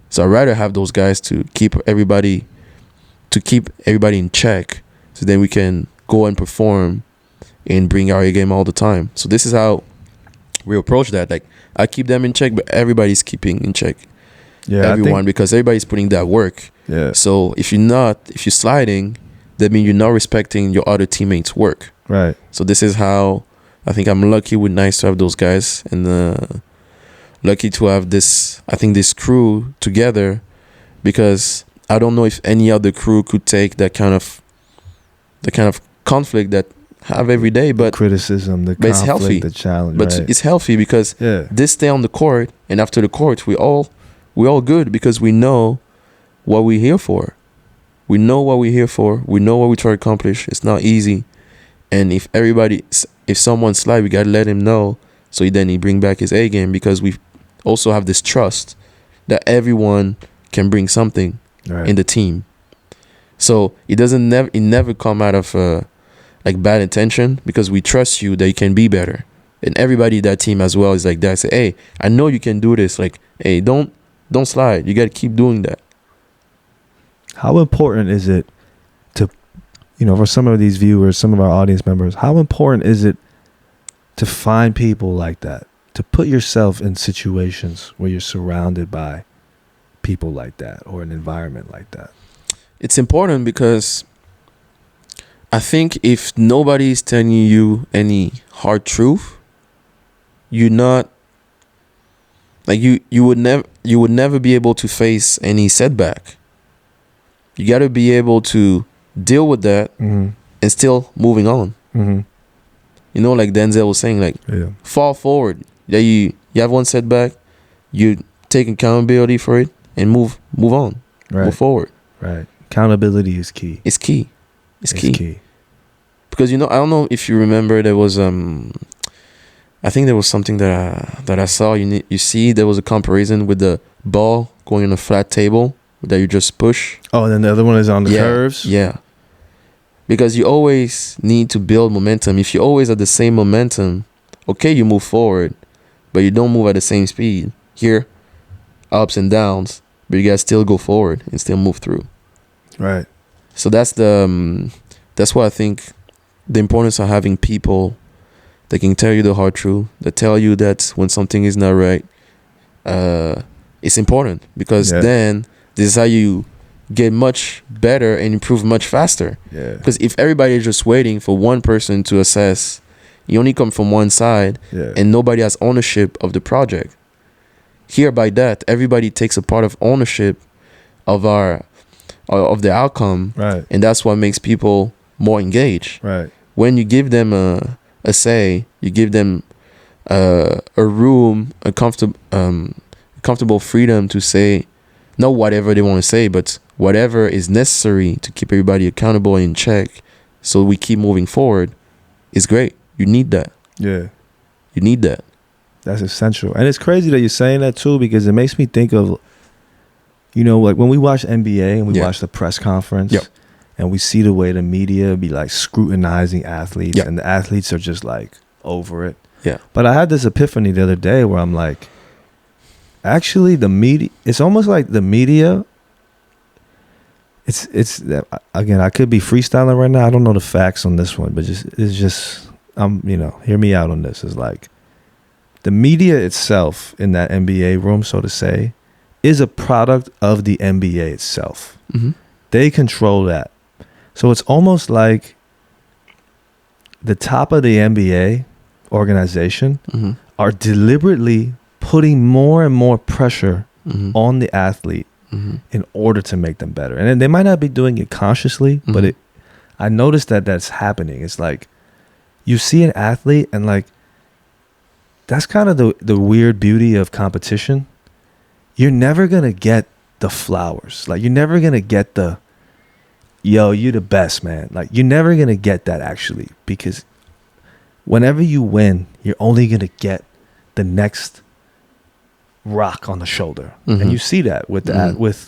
So I'd rather have those guys to keep everybody in check, so then we can go and perform and bring our A game all the time. So this is how we approach that. Like, I keep them in check, but everybody's keeping in check. Yeah, everyone, because everybody's putting that work. Yeah. So if you're sliding, that means you're not respecting your other teammates' work. Right. So this is how I think I'm lucky with Nice to have those guys, and lucky to have this crew together, because I don't know if any other crew could take the kind of conflict that have every day, but the criticism, the conflict, healthy, the challenge. But right. It's healthy, because this stay on the court, and after the court, we all good, because we know what we're here for. We know what we're here for. We know what we try to accomplish. It's not easy, and if someone slide, we gotta let him know, so then he bring back his A game, because we also have this trust that everyone can bring something in the team. So it never come out of like bad intention, because we trust you that you can be better. And everybody in that team as well is like that. Say, "Hey, I know you can do this. Like, hey, don't slide. You got to keep doing that." How important is it to, for some of these viewers, some of our audience members, how important is it to find people like that, to put yourself in situations where you're surrounded by people like that, or an environment like that? It's important, because I think if nobody's telling you any hard truth, you're not, like, you would never be able to face any setback. You got to be able to deal with that and still moving on. Like Denzel was saying, like, fall forward. Yeah, you have one setback, you take accountability for it and move on. Right. Move forward. Right. Accountability is key. It's key. Because I don't know if you remember, there was I think there was something that I saw. You see, there was a comparison with the ball going on a flat table that you just push. Oh, and then the other one is on the curves. Yeah. Because you always need to build momentum. If you're always at the same momentum, okay, you move forward, but you don't move at the same speed. Here, ups and downs, but you guys still go forward and still move through. Right. So that's why I think the importance of having people that can tell you the hard truth, that tell you that when something is not right, it's important, because then this is how you get much better and improve much faster. Yeah. Because if everybody is just waiting for one person to assess, you only come from one side, and nobody has ownership of the project. Here, by that, everybody takes a part of ownership of the outcome, right? And that's what makes people more engaged. Right. When you give them a say, you give them a room, a comfortable freedom to say not whatever they want to say, but whatever is necessary to keep everybody accountable and in check, so we keep moving forward, is great. You need that. Yeah, you need that. That's essential. And it's crazy that you're saying that too, because it makes me think of, like when we watch NBA and we watch the press conference, and we see the way the media be like scrutinizing athletes, and the athletes are just like over it. Yeah. But I had this epiphany the other day where I'm like, actually the media, it's almost like the media, it's again, I could be freestyling right now. I don't know the facts on this one, but hear me out on this. It's like the media itself in that NBA room, so to say, is a product of the NBA itself. Mm-hmm. They control that. So it's almost like the top of the NBA organization are deliberately putting more and more pressure on the athlete in order to make them better. And they might not be doing it consciously, but I noticed that that's happening. It's like you see an athlete and like, that's kind of the weird beauty of competition. You're never going to get the flowers. Like you're never going to get the, yo, you're the best, man. Like you're never going to get that actually, because whenever you win, you're only going to get the next rock on the shoulder. And you see that with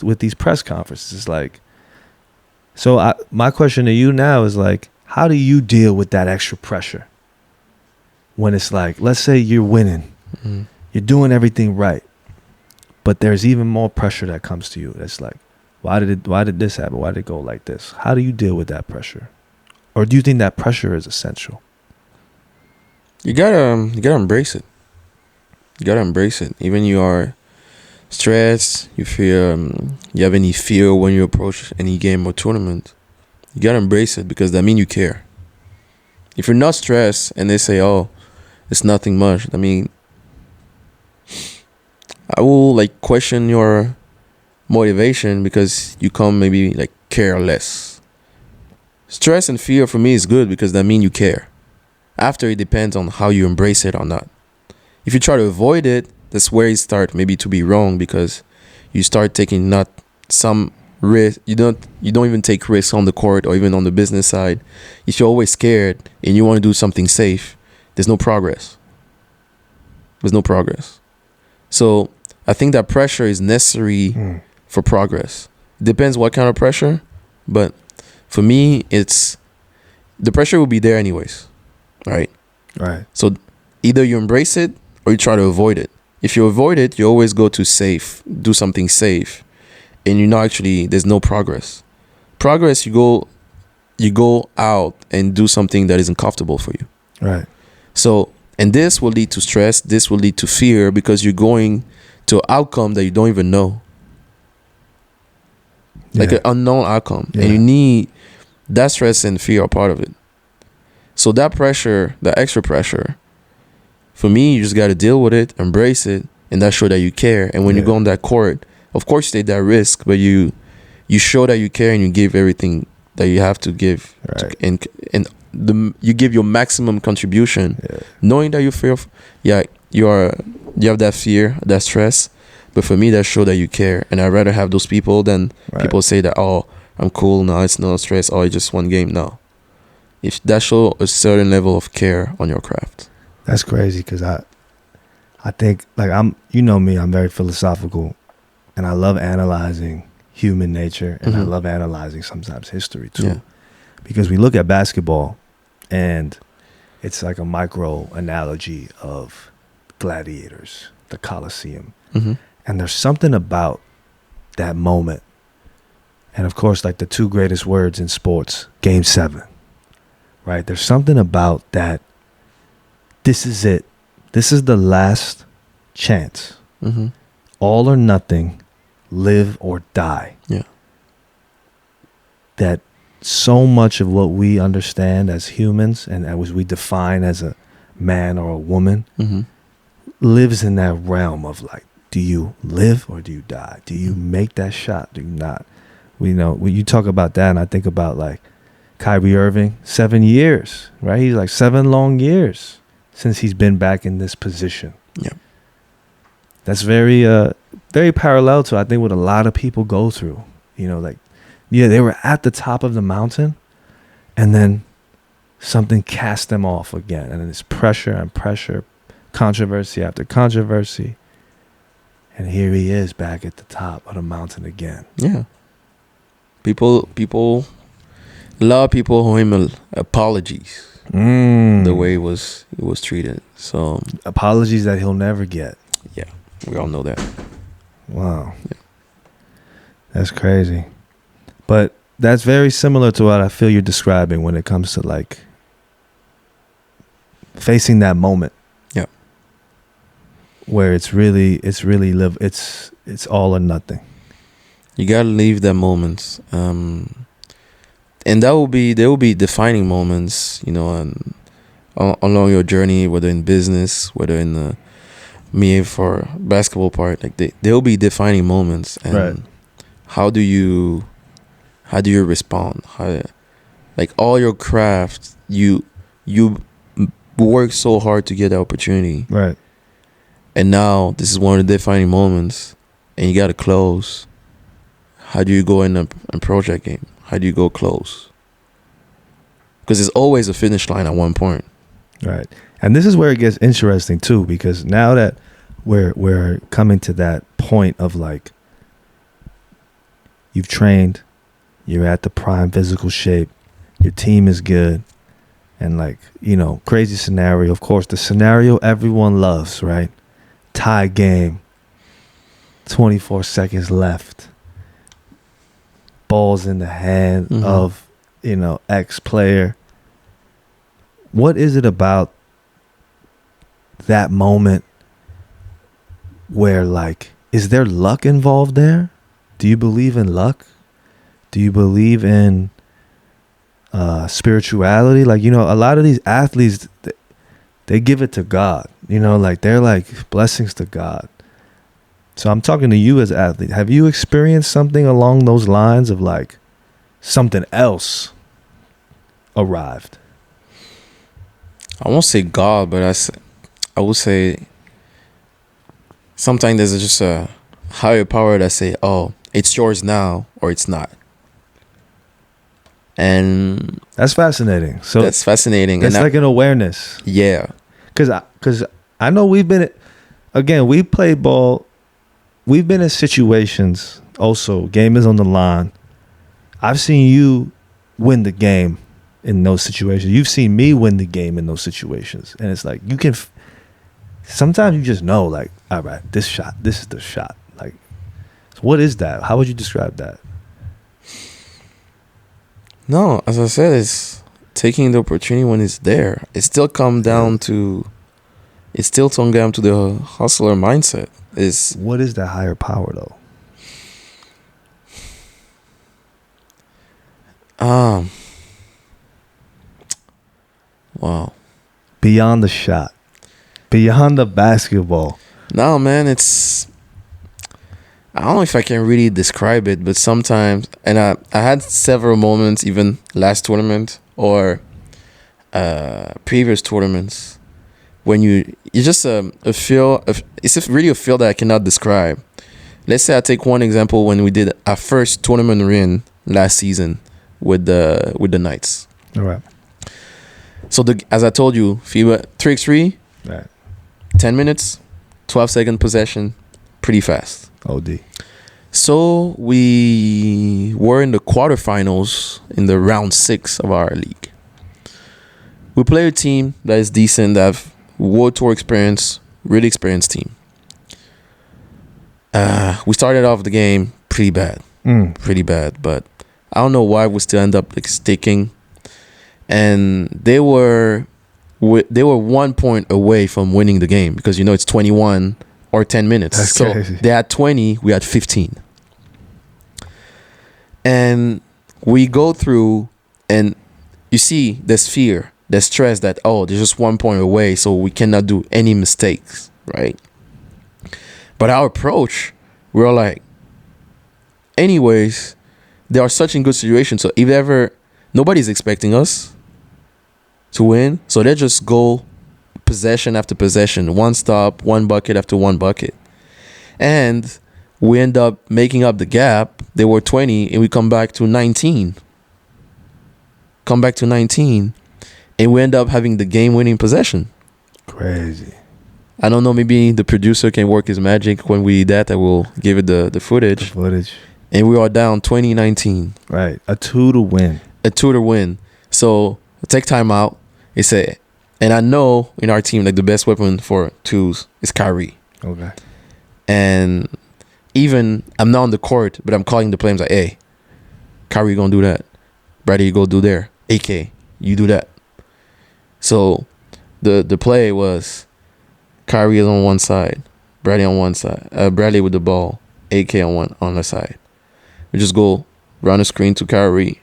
with these press conferences. It's like, so my question to you now is like, how do you deal with that extra pressure when it's like, let's say you're winning, you're doing everything right, but there's even more pressure that comes to you. It's like, why did this happen? Why did it go like this? How do you deal with that pressure? Or do you think that pressure is essential? You gotta embrace it. You gotta embrace it. Even you are stressed, you feel you have any fear when you approach any game or tournament, you gotta embrace it, because that means you care. If you're not stressed and they say, oh, it's nothing much, I mean, I will like question your motivation, because you come maybe like care less. Stress and fear for me is good, because that means you care. After, it depends on how you embrace it or not. If you try to avoid it, that's where it starts maybe to be wrong, because you start taking not some risk. You don't even take risks on the court or even on the business side. If you're always scared and you want to do something safe, there's no progress. So I think that pressure is necessary for progress. It depends what kind of pressure, but for me, the pressure will be there anyways. Right. So either you embrace it or you try to avoid it. If you avoid it, you always go to do something safe, and there's no progress. Progress, you go out and do something that isn't comfortable for you. Right. So, and this will lead to stress. This will lead to fear, because you're going to an outcome that you don't even know. Like an unknown outcome. And you need that. Stress and fear are part of it. So that pressure, that extra pressure, for me, you just got to deal with it, embrace it, and that show that you care. And when you go on that court, of course you take that risk, but you show that you care and you give everything that you have to give, and you give your maximum contribution, knowing that you feel, you have that fear, that stress, but for me that show that you care, and I'd rather have those people than people say that, oh, I'm cool, no, it's no stress, oh, it's just one game. No. If that show a certain level of care on your craft. That's crazy, because I think, like, you know me, I'm very philosophical, and I love analyzing human nature, and I love analyzing sometimes history too, because we look at basketball and it's like a micro analogy of gladiators, the Colosseum, and there's something about that moment, and of course, like the two greatest words in sports, Game 7. Right? There's something about that. This is it. This is the last chance. All or nothing, live or die. Yeah. That so much of what we understand as humans and as we define as a man or a woman lives in that realm of like, do you live or do you die? Do you make that shot? Do you not? When you talk about that, and I think about like Kyrie Irving, 7 years, right? He's like 7 long years, since he's been back in this position. Yeah. That's very very parallel to, I think, what a lot of people go through. You know, like, yeah, they were at the top of the mountain, and then something cast them off again, and then it's pressure and pressure, controversy after controversy, and here he is back at the top of the mountain again. Yeah. People, a lot of people owe him apologies. The way it was treated. So apologies that he'll never get. Yeah, we all know that. Wow. Yeah. That's crazy. But that's very similar to what I feel you're describing when it comes to like facing that moment. Yeah. Where it's really it's all or nothing. You gotta leave that moment. And there will be defining moments, you know, and along your journey, whether in business, whether in me for basketball part, like there will be defining moments. And right. How do you respond? Like all your craft, you work so hard to get the opportunity, right? And now this is one of the defining moments, and you gotta close. How do you go in a project game? How do you go close? Because there's always a finish line at one point. Right. And this is where it gets interesting too, because now that we're coming to that point of like, you've trained, you're at the prime physical shape, your team is good, and like, you know, crazy scenario. Of course, the scenario everyone loves, right? Tie game, 24 seconds left. Balls in the hand of, you know, X player. What is it about that moment where, like, is there luck involved there? Do you believe in luck? Do you believe in spirituality? Like, you know, a lot of these athletes, they give it to God. You know, like, they're like blessings to God. So I'm talking to you as an athlete. Have you experienced something along those lines of like something else arrived? I won't say God, but I would say sometimes there's just a higher power that say, oh, it's yours now or it's not. And that's fascinating. So that's fascinating. It's like an awareness. Yeah. Because I know we played ball. We've been in situations also, game is on the line. I've seen you win the game in those situations. You've seen me win the game in those situations. And it's like, you can, sometimes you just know, like, all right, this is the shot. Like, so what is that? How would you describe that? No, as I said, it's taking the opportunity when it's there. It still comes down to the hustler mindset. What is that higher power though? Wow. Beyond the shot. Beyond the basketball. No, man, I don't know if I can really describe it, but sometimes, and I had several moments, even last tournament or previous tournaments, when you just it's really a feel that I cannot describe. Let's say I take one example when we did our first tournament win last season with the Knights. All right. So as I told you, FIBA 3x3, right. 10 minutes, 12-second possession, pretty fast. OD. So we were in the quarterfinals in the round 6 of our league. We play a team that is decent, that have World Tour experience, really experienced team. We started off the game pretty bad, but I don't know why we still end up like sticking. And they were 1 point away from winning the game because, you know, it's 21 or 10 minutes. That's so crazy. They had 20, we had 15. And we go through, and you see there's fear, there's stress that, oh, there's just 1 point away, so we cannot do any mistakes, right? But our approach, we're like, anyways, they are such in good situations, so if ever, nobody's expecting us to win, so let's just go possession after possession, one stop, one bucket after one bucket. And we end up making up the gap. They were 20 and we come back to 19. And we end up having the game-winning possession. Crazy. I don't know, maybe the producer can work his magic when we that. I will give it the footage. And we are down 20-19. Right. A 2 to win. So I take time out. And I know in our team, like, the best weapon for twos is Kyrie. Okay. And even I'm not on the court, but I'm calling the play. I'm like, hey, Kyrie, you gonna do that. Brady, you go do there. AK, you do that. So the play was Kyrie is on one side, Bradley on one side, Bradley with the ball, AK on the side. We just go run a screen to Kyrie,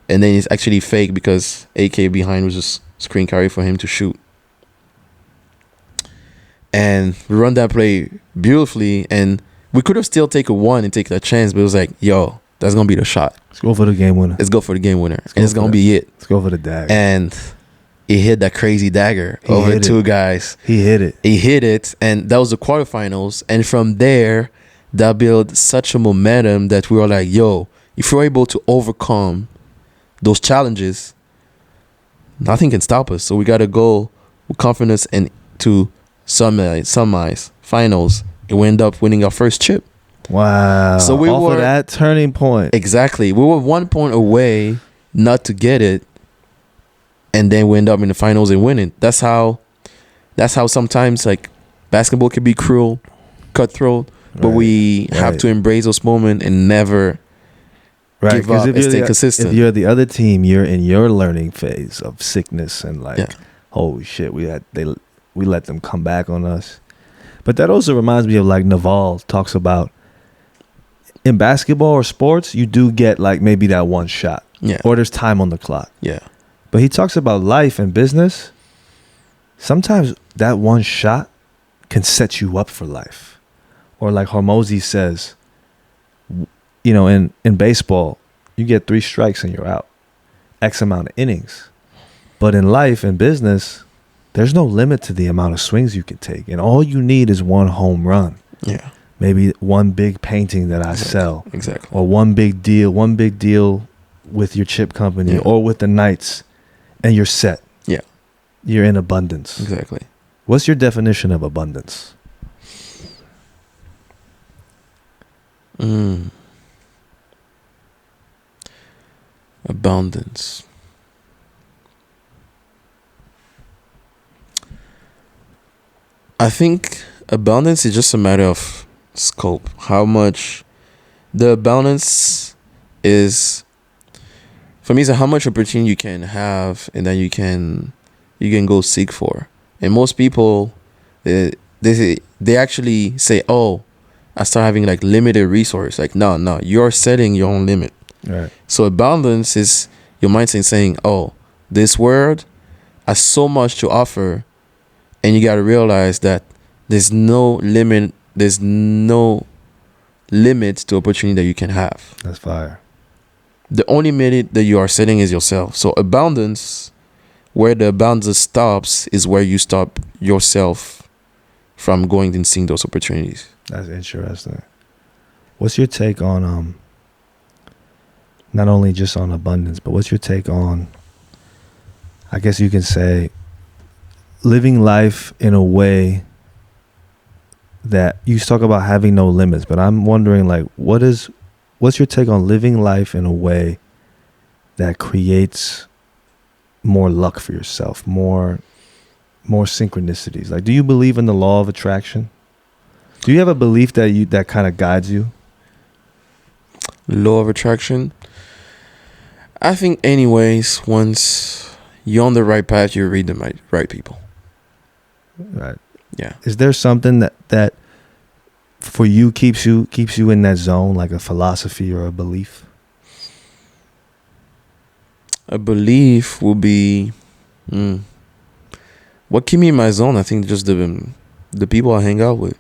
and then it's actually fake because AK behind was just screen Kyrie for him to shoot. And we run that play beautifully, and we could have still taken one and take that chance, but it was like, yo, that's gonna be the shot. Let's go for the game winner. Let's go for the game winner, and it's gonna be it. Let's go for the dagger. And he hit that crazy dagger over two guys. He hit it. And that was the quarterfinals. And from there, that built such a momentum that we were like, yo, if we're able to overcome those challenges, nothing can stop us. So we got to go with confidence and to semis, finals, and we end up winning our first chip. Wow. So we were at that turning point. Exactly. We were 1 point away not to get it. And then we end up in the finals and winning. That's how sometimes, like, basketball can be cruel, cutthroat, but we have to embrace those moments and never give up and stay consistent. If you're the other team, you're in your learning phase of sickness and holy shit, we let them come back on us. But that also reminds me of, like, Naval talks about, in basketball or sports, you do get, like, maybe that one shot. Yeah. Or there's time on the clock. Yeah. But he talks about life and business. Sometimes that one shot can set you up for life. Or like Hormozy says, you know, in baseball, you get 3 strikes and you're out. X amount of innings. But in life and business, there's no limit to the amount of swings you can take. And all you need is one home run. Yeah. Maybe one big painting that I sell. Exactly. Or one big deal with your chip company or with the Knights. And you're set. Yeah. You're in abundance. Exactly. What's your definition of abundance? Abundance. I think abundance is just a matter of scope. How much the abundance is. For me, it's how much opportunity you can have, and then you can go seek for. And most people, they actually say, "Oh, I start having, like, limited resource." Like, no, you're setting your own limit. Right. So abundance is your mindset saying, "Oh, this world has so much to offer," and you got to realize that there's no limit. There's no limit to opportunity that you can have. That's fire. The only limit that you are setting is yourself. So abundance, where the abundance stops, is where you stop yourself from going and seeing those opportunities. That's interesting. What's your take on not only just on abundance, but what's your take on, I guess you can say, living life in a way that you talk about having no limits, but I'm wondering, like, what's your take on living life in a way that creates more luck for yourself, more synchronicities? Like, do you believe in the law of attraction? Do you have a belief that kind of guides you? Law of attraction? I think anyways, once you're on the right path, you read the right people. Right. Yeah. Is there something that for you keeps you in that zone, like a philosophy or a belief? A belief will be what keep me in my zone. I think just the people I hang out with,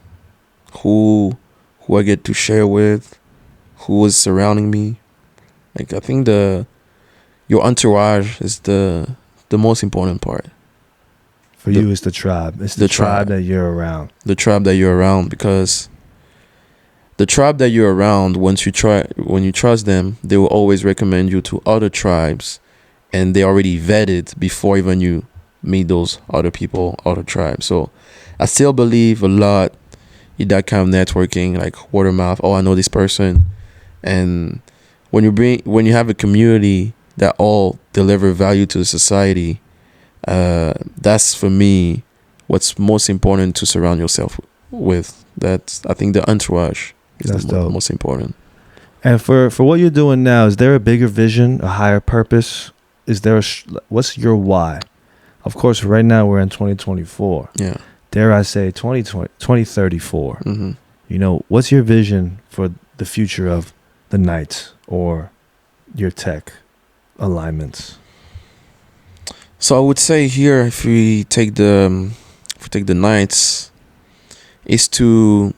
who I get to share with, who is surrounding me. Like, I think your entourage is the most important part. For you, it's the tribe. It's the tribe that you're around. The tribe that you're around, because the tribe that you're around, when you trust them, they will always recommend you to other tribes, and they already vetted before even you meet those other people, other tribes. So I still believe a lot in that kind of networking, like word of mouth. Oh, I know this person. And when you have a community that all deliver value to the society, that's for me what's most important to surround yourself with. That's, I think, the entourage is the most important. And for what you're doing now, is there a bigger vision, a higher purpose? Is there what's your why? Of course, right now we're in 2024. Yeah. Dare I say 2034. Mm-hmm. You know, what's your vision for the future of the Knights or your tech alignments? So I would say here, if we take the Knights, is to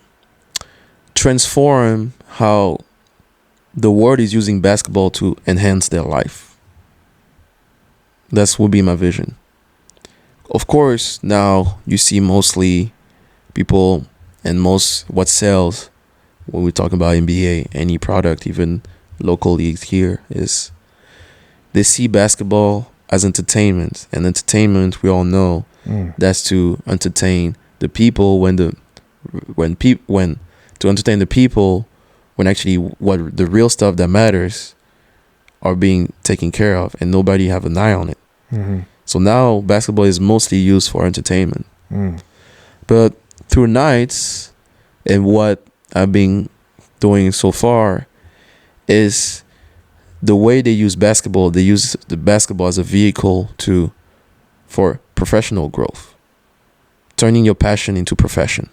transform how the world is using basketball to enhance their life. That would be my vision. Of course, now you see mostly people, and most what sells when we talk about NBA, any product, even local leagues here, is they see basketball as entertainment. And entertainment, we all know, that's to entertain the people when to entertain the people when actually what the real stuff that matters are being taken care of, and nobody have an eye on it. Mm-hmm. So now basketball is mostly used for entertainment. But through Knights and what I've been doing so far is the way they use basketball. They use the basketball as a vehicle for professional growth, turning your passion into profession.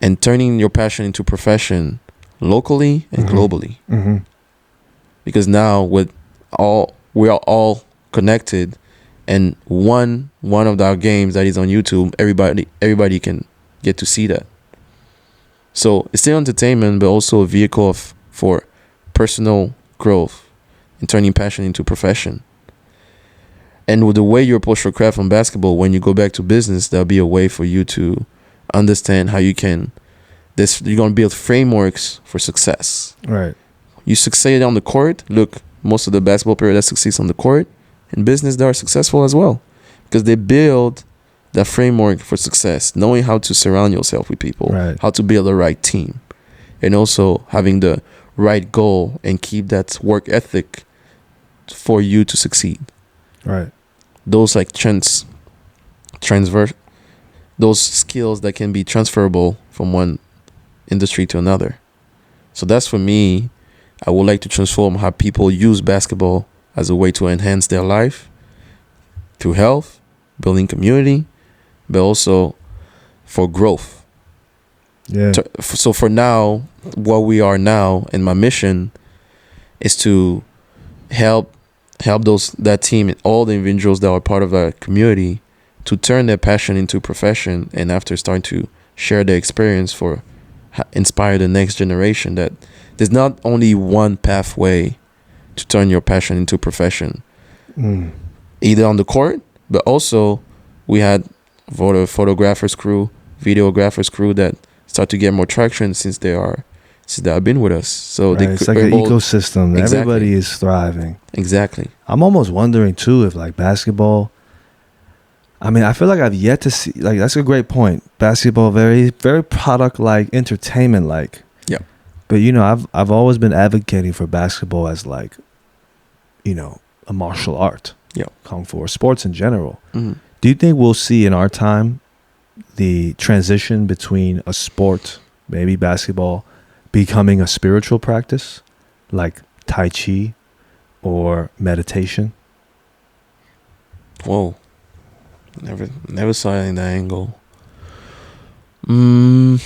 And turning your passion into profession locally and globally. Because now we are all connected, and one of our games that is on YouTube, everybody can get to see that. So it's still entertainment, but also a vehicle for personal growth and turning passion into profession. And with the way you approach your craft on basketball, when you go back to business, there'll be a way for you to understand how you can. You're gonna build frameworks for success. Right. You succeed on the court. Look, most of the basketball players that succeed on the court, in business they are successful as well, because they build that framework for success, knowing how to surround yourself with people, right, how to build the right team, and also having the right goal and keep that work ethic for you to succeed. Right. Those like those skills that can be transferable from one industry to another. So that's, for me, I would like to transform how people use basketball as a way to enhance their life through health, building community, but also for growth. Yeah. So for now, what we are now, and my mission is to help that team and all the individuals that are part of our community to turn their passion into profession, and after starting to share their experience for inspire the next generation, that there's not only one pathway to turn your passion into profession, either on the court, but also we had photographers crew, videographers crew that start to get more traction since they have been with us. So right. It's like an ecosystem. Exactly. Everybody is thriving. Exactly. I'm almost wondering too if like basketball, I mean, I feel like I've yet to see, like, that's a great point. Basketball, very, very product-like, entertainment-like. Yeah. But, you know, I've always been advocating for basketball as, like, you know, a martial art. Yeah. Kung Fu, or sports in general. Mm-hmm. Do you think we'll see in our time the transition between a sport, maybe basketball, becoming a spiritual practice, like Tai Chi or meditation? Whoa. Never saw it in that angle. I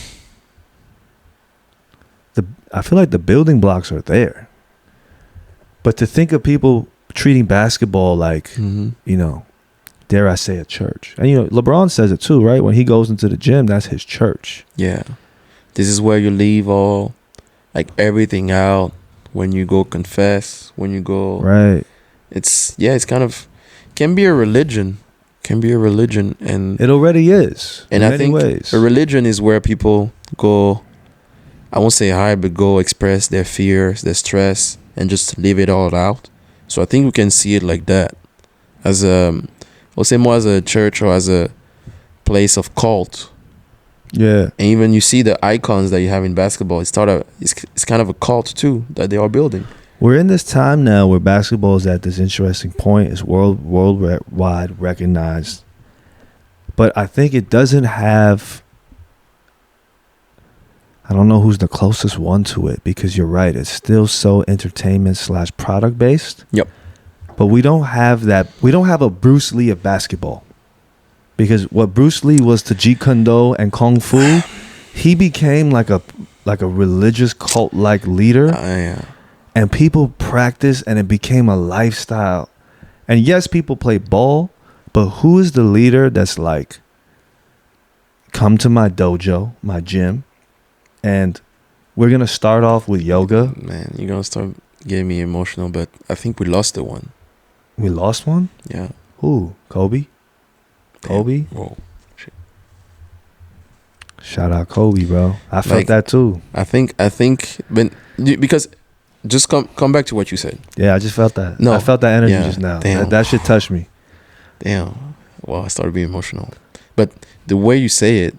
feel like the building blocks are there. But to think of people treating basketball like, you know, dare I say a church. And, you know, LeBron says it too, right? When he goes into the gym, that's his church. Yeah. This is where you leave all, like, everything out when you go confess, when you go. Right. It's kind of, can be a religion. can be a religion, and it already is. And I think a religion is where people go. I won't say hide, but go express their fears, their stress, and just live it all out. So I think we can see it like that, as we'll say more as a church or as a place of cult. Yeah. And even you see the icons that you have in basketball. It's kind of a cult too that they are building. We're in this time now where basketball is at this interesting point. It's worldwide recognized. But I think it doesn't have... I don't know who's the closest one to it, because you're right. It's still so entertainment/product based. Yep. But we don't have that. We don't have a Bruce Lee of basketball. Because what Bruce Lee was to Jeet Kune Do and Kung Fu, he became like a religious cult-like leader. Yeah. And people practice, and it became a lifestyle. And yes, people play ball, but who is the leader that's like, come to my dojo, my gym, and we're going to start off with yoga? Man, you're going to start getting me emotional, but I think we lost the one. We lost one? Yeah. Who? Kobe? Kobe? Whoa. Shit. Shout out Kobe, bro. I felt that too. I think, because just come back to what you said. Yeah, I just felt that. No. I felt that energy just now. That shit touched me. Damn. Well, I started being emotional. But the way you say it,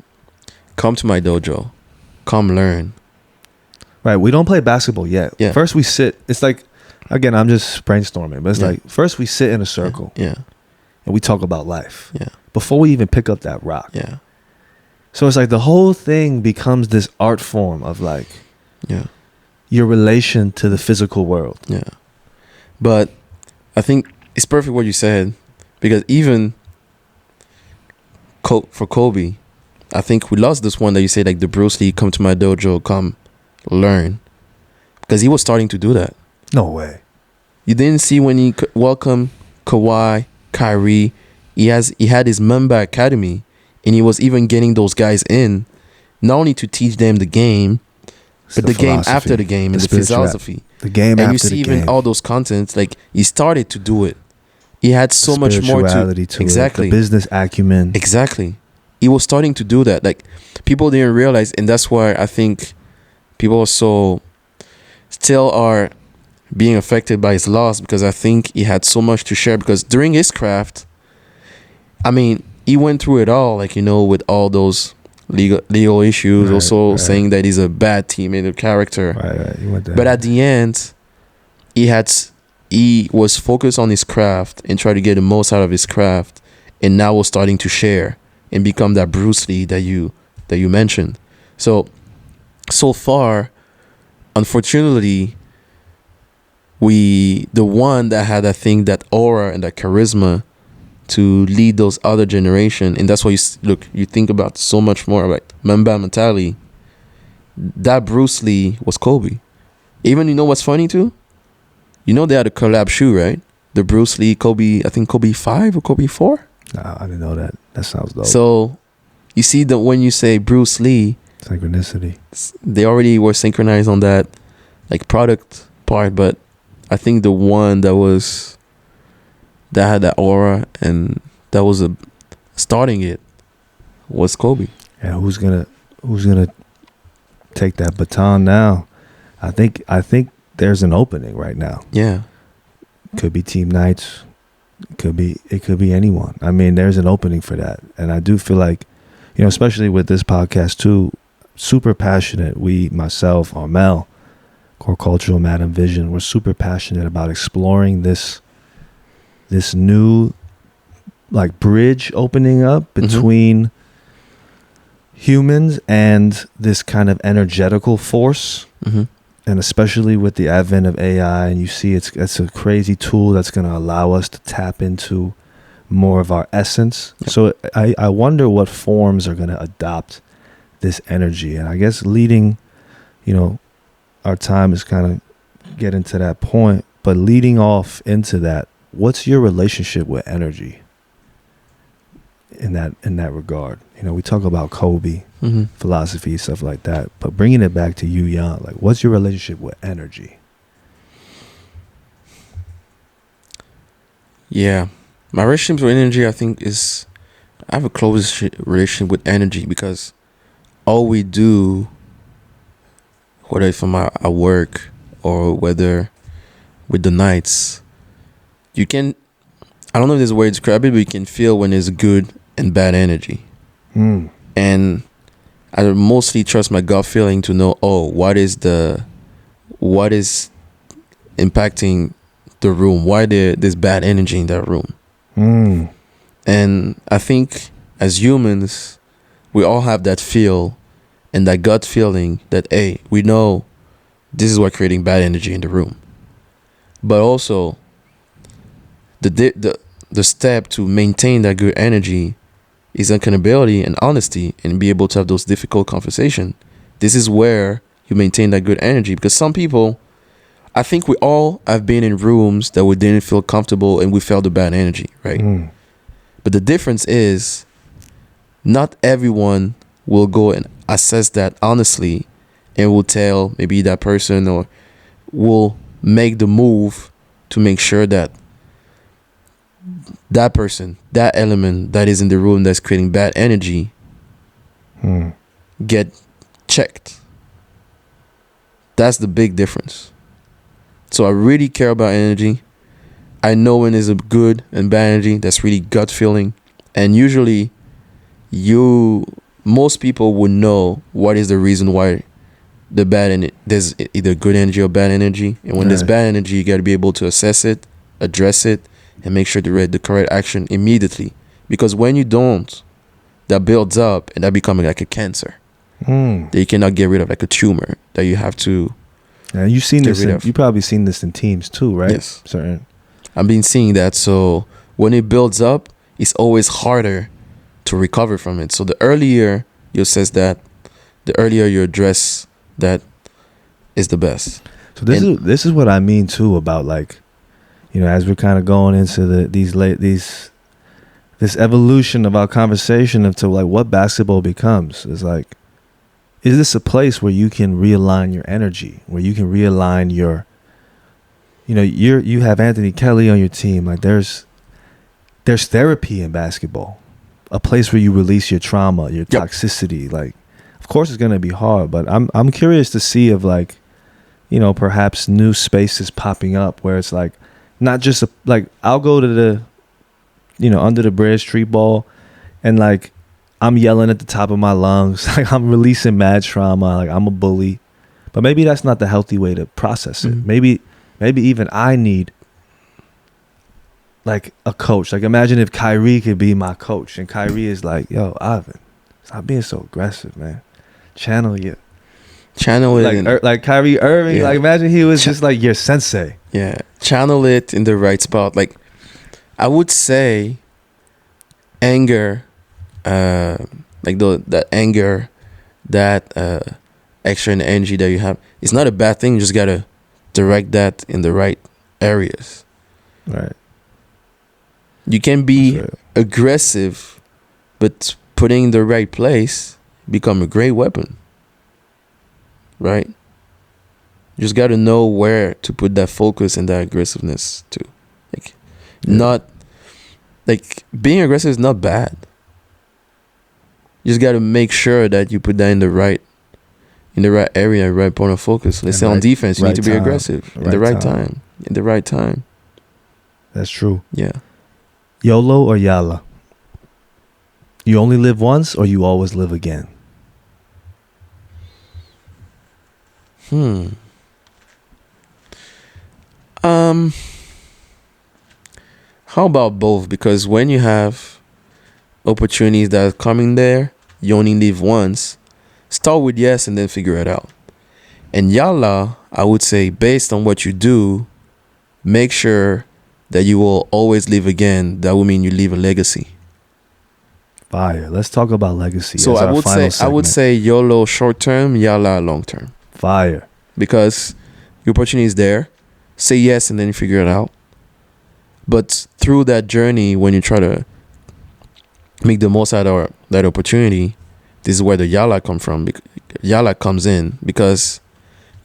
come to my dojo, come learn. Right, we don't play basketball yet. Yeah. First we sit. It's like, again, I'm just brainstorming, but it's like, first we sit in a circle. Yeah. And we talk about life. Yeah. Before we even pick up that rock. Yeah. So it's like the whole thing becomes this art form of like, yeah, your relation to the physical world. Yeah. But I think it's perfect what you said, because even for Kobe, I think we lost this one that you say, like the Bruce Lee, come to my dojo, come learn, because he was starting to do that. No way. You didn't see when he welcomed Kawhi, Kyrie. He had his Mamba Academy, and he was even getting those guys in, not only to teach them the game, but the game after the game, and the philosophy. The game after the game. And you see even all those contents, like he started to do it. He had so much more to exactly it, the business acumen. Exactly. He was starting to do that. Like people didn't realize, and that's why I think people still are being affected by his loss, because I think he had so much to share. Because during his craft, I mean, he went through it all, like, you know, with all those legal issues, right. Saying that he's a bad teammate, a character. Right. He went there. But at the end, he was focused on his craft and tried to get the most out of his craft, and now was starting to share and become that Bruce Lee that you mentioned. So far, unfortunately, the one that had, I think, that aura and that charisma to lead those other generation, and that's why you think about so much more about Mamba mentality. That Bruce Lee was Kobe. Even, you know what's funny too? You know they had a collab shoe, right? The Bruce Lee Kobe, I think Kobe 5 or Kobe 4? No, I didn't know that. That sounds dope. So you see that when you say Bruce Lee, synchronicity, they already were synchronized on that like product part, but I think the one that had that aura and that was starting it was Kobe. Yeah, who's gonna take that baton now? I think there's an opening right now. Yeah. Could be Team Knights. It could be anyone. I mean, there's an opening for that. And I do feel like, you know, especially with this podcast too, super passionate. We, myself, Armel, Core Cultural, Madam Vision, we're super passionate about exploring this new like bridge opening up between humans and this kind of energetical force. Mm-hmm. And especially with the advent of AI, and you see it's a crazy tool that's going to allow us to tap into more of our essence. Yep. So I wonder what forms are going to adopt this energy. And I guess leading, you know, our time is kind of getting to that point, but leading off into that, what's your relationship with energy in that regard? You know, we talk about Kobe, philosophy, stuff like that, but bringing it back to you, Yann, like, what's your relationship with energy? Yeah, My relationship with energy, I think, is I have a close relationship with energy because all we do, whether from our work or whether with the nights, you can, I don't know if there's a way to describe it, but you can feel when there's good and bad energy. And I mostly trust my gut feeling to know, what is impacting the room? Why there's bad energy in that room? And I think as humans, we all have that feel and that gut feeling that, hey, we know this is what creating bad energy in the room. But also, the step to maintain that good energy is accountability and honesty and be able to have those difficult conversations. This is where you maintain that good energy, because some people, I think we all have been in rooms that we didn't feel comfortable and we felt the bad energy, right? But the difference is not everyone will go and assess that honestly and will tell maybe that person or will make the move to make sure that that person, that element that is in the room that's creating bad energy get checked. That's the big difference. So I really care about energy. I know when there's a good and bad energy. That's really gut feeling. And usually most people would know what is the reason why there's either good energy or bad energy. And when there's bad energy, you got to be able to assess it, address it, and make sure to read the correct action immediately. Because when you don't, that builds up and that becomes like a cancer that you cannot get rid of, like a tumor that you have to. And you've seen this. You probably seen this in teams too, right? Yes. I've been seeing that. So when it builds up, it's always harder to recover from it. So the earlier you assess that, the earlier you address that, is the best. So this is what I mean too about, like, you know, as we're kind of going into this evolution of our conversation into like what basketball becomes is like, is this a place where you can realign your energy, where you can realign your, you know, you have Anthony Kelly on your team. Like there's therapy in basketball, a place where you release your trauma, your toxicity. Like, of course it's going to be hard, but I'm curious to see if, like, you know, perhaps new spaces popping up where it's like, not just like I'll go to the, you know, under the bridge street ball and like I'm yelling at the top of my lungs, like I'm releasing mad trauma, like I'm a bully. But maybe that's not the healthy way to process it. Maybe even I need like a coach. Like imagine if Kyrie could be my coach and Kyrie is like, yo, Ivan, stop being so aggressive, man. Channel it. Like Kyrie Irving. Like imagine he was just like your sensei. Yeah, channel it in the right spot. Like I would say, anger, like that anger, that extra energy that you have, it's not a bad thing. You just gotta direct that in the right areas. Right. You can be aggressive, but putting in the right place become a great weapon. Right? You just got to know where to put that focus and that aggressiveness to. Like, not like being aggressive is not bad. You just got to make sure that you put that in the right area, right point of focus. Let's say on defense, you need to be aggressive in the right time. In the right time. That's true. Yeah. YOLO or YALA? You only live once or you always live again? How about both? Because when you have opportunities that are coming there, you only live once. Start with yes and then figure it out. And YALA, I would say, based on what you do, make sure that you will always live again. That would mean you leave a legacy. Fire. Let's talk about legacy. So I would say YOLO short term, YALA long term. Fire. Because your opportunity is there. Say yes and then figure it out. But through that journey, when you try to make the most out of that opportunity, this is where the YALA YALA comes in, because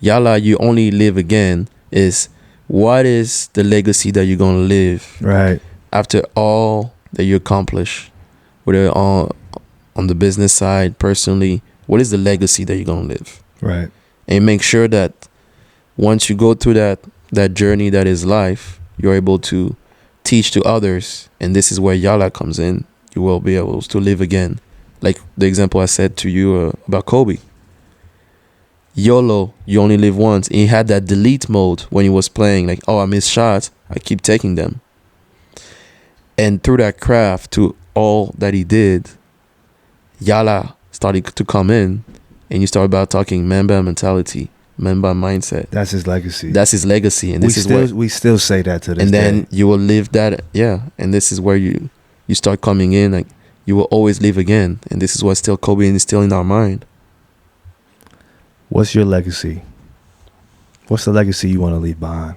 YALA, you only live again, is what is the legacy that you're going to live? Right. after all that you accomplish, whether on the business side, personally, what is the legacy that you're gonna live? Right. And make sure that once you go through that journey that is life, you're able to teach to others. And this is where Yala comes in. You will be able to live again. Like the example I said to you about Kobe. YOLO, you only live once. And he had that delete mode when he was playing. Like, oh, I miss shots, I keep taking them. And through that craft, to all that he did, Yala started to come in. And you start about talking Mamba mentality, Mamba mindset. That's his legacy. That's his legacy. And we still say that to this day. And then you will live that, yeah. And this is where you start coming in, like, you will always live again. And this is what still Kobe is still in our mind. What's your legacy? What's the legacy you want to leave behind?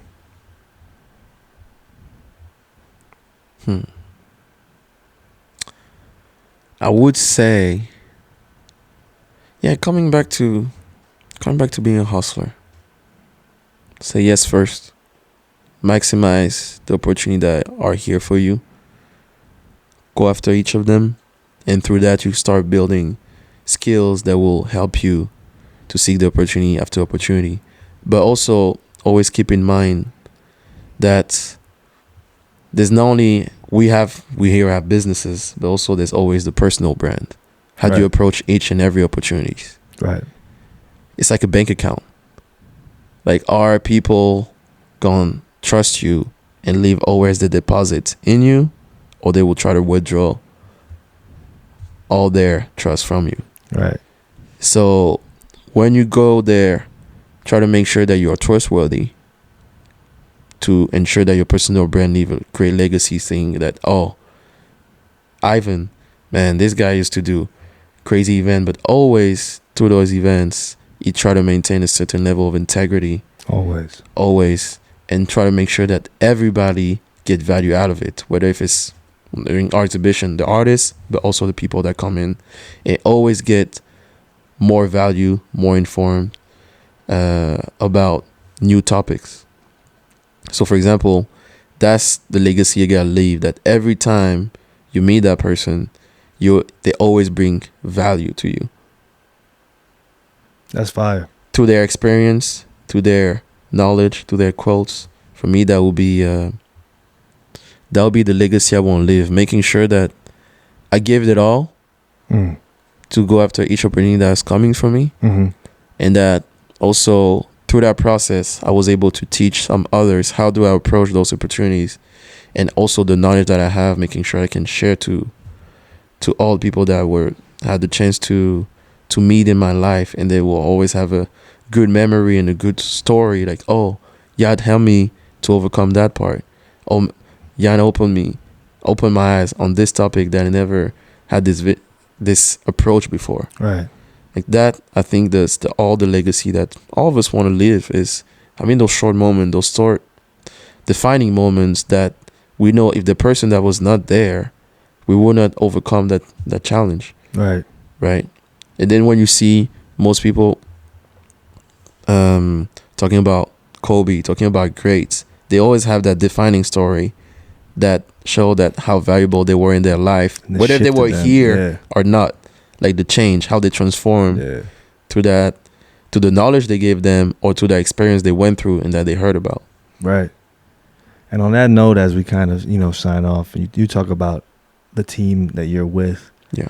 I would say, yeah, coming back to being a hustler. Say yes first. Maximize the opportunity that are here for you. Go after each of them. And through that, you start building skills that will help you to seek the opportunity after opportunity. But also, always keep in mind that there's not only, we here have businesses, but also there's always the personal brand. How do you approach each and every opportunity? Right. It's like a bank account. Like, are people gonna trust you and leave always the deposit in you, or they will try to withdraw all their trust from you? Right. So when you go there, try to make sure that you are trustworthy, to ensure that your personal brand leave a great legacy, saying that, oh, Ivan, man, this guy used to do crazy event, but always through those events, he try to maintain a certain level of integrity. Always. And try to make sure that everybody get value out of it, whether if it's during art exhibition, the artists, but also the people that come in. It always get more value, more informed about new topics. So, for example, that's the legacy you gotta leave, that every time you meet that person, they always bring value to you. That's fire. To their experience, to their knowledge, to their quotes. For me, that will be the legacy I want to live. Making sure that I gave it all to go after each opportunity that's coming for me. Mm-hmm. And that also, through that process, I was able to teach some others how do I approach those opportunities. And also the knowledge that I have, making sure I can share to all people that had the chance to meet in my life, and they will always have a good memory and a good story, like, oh, Yad helped me to overcome that part. Oh, Yann opened my eyes on this topic that I never had this approach before. Right. Like that, I think that's all the legacy that all of us want to live is, those short moments, those short defining moments that we know if the person that was not there, we will not overcome that challenge. Right. And then when you see most people talking about Kobe, talking about greats, they always have that defining story that show that how valuable they were in their life, whether they were here or not. Like the change, how they transformed to the knowledge they gave them, or to the experience they went through and that they heard about. Right. And on that note, as we kind of sign off, you talk about the team that you're with. Yeah.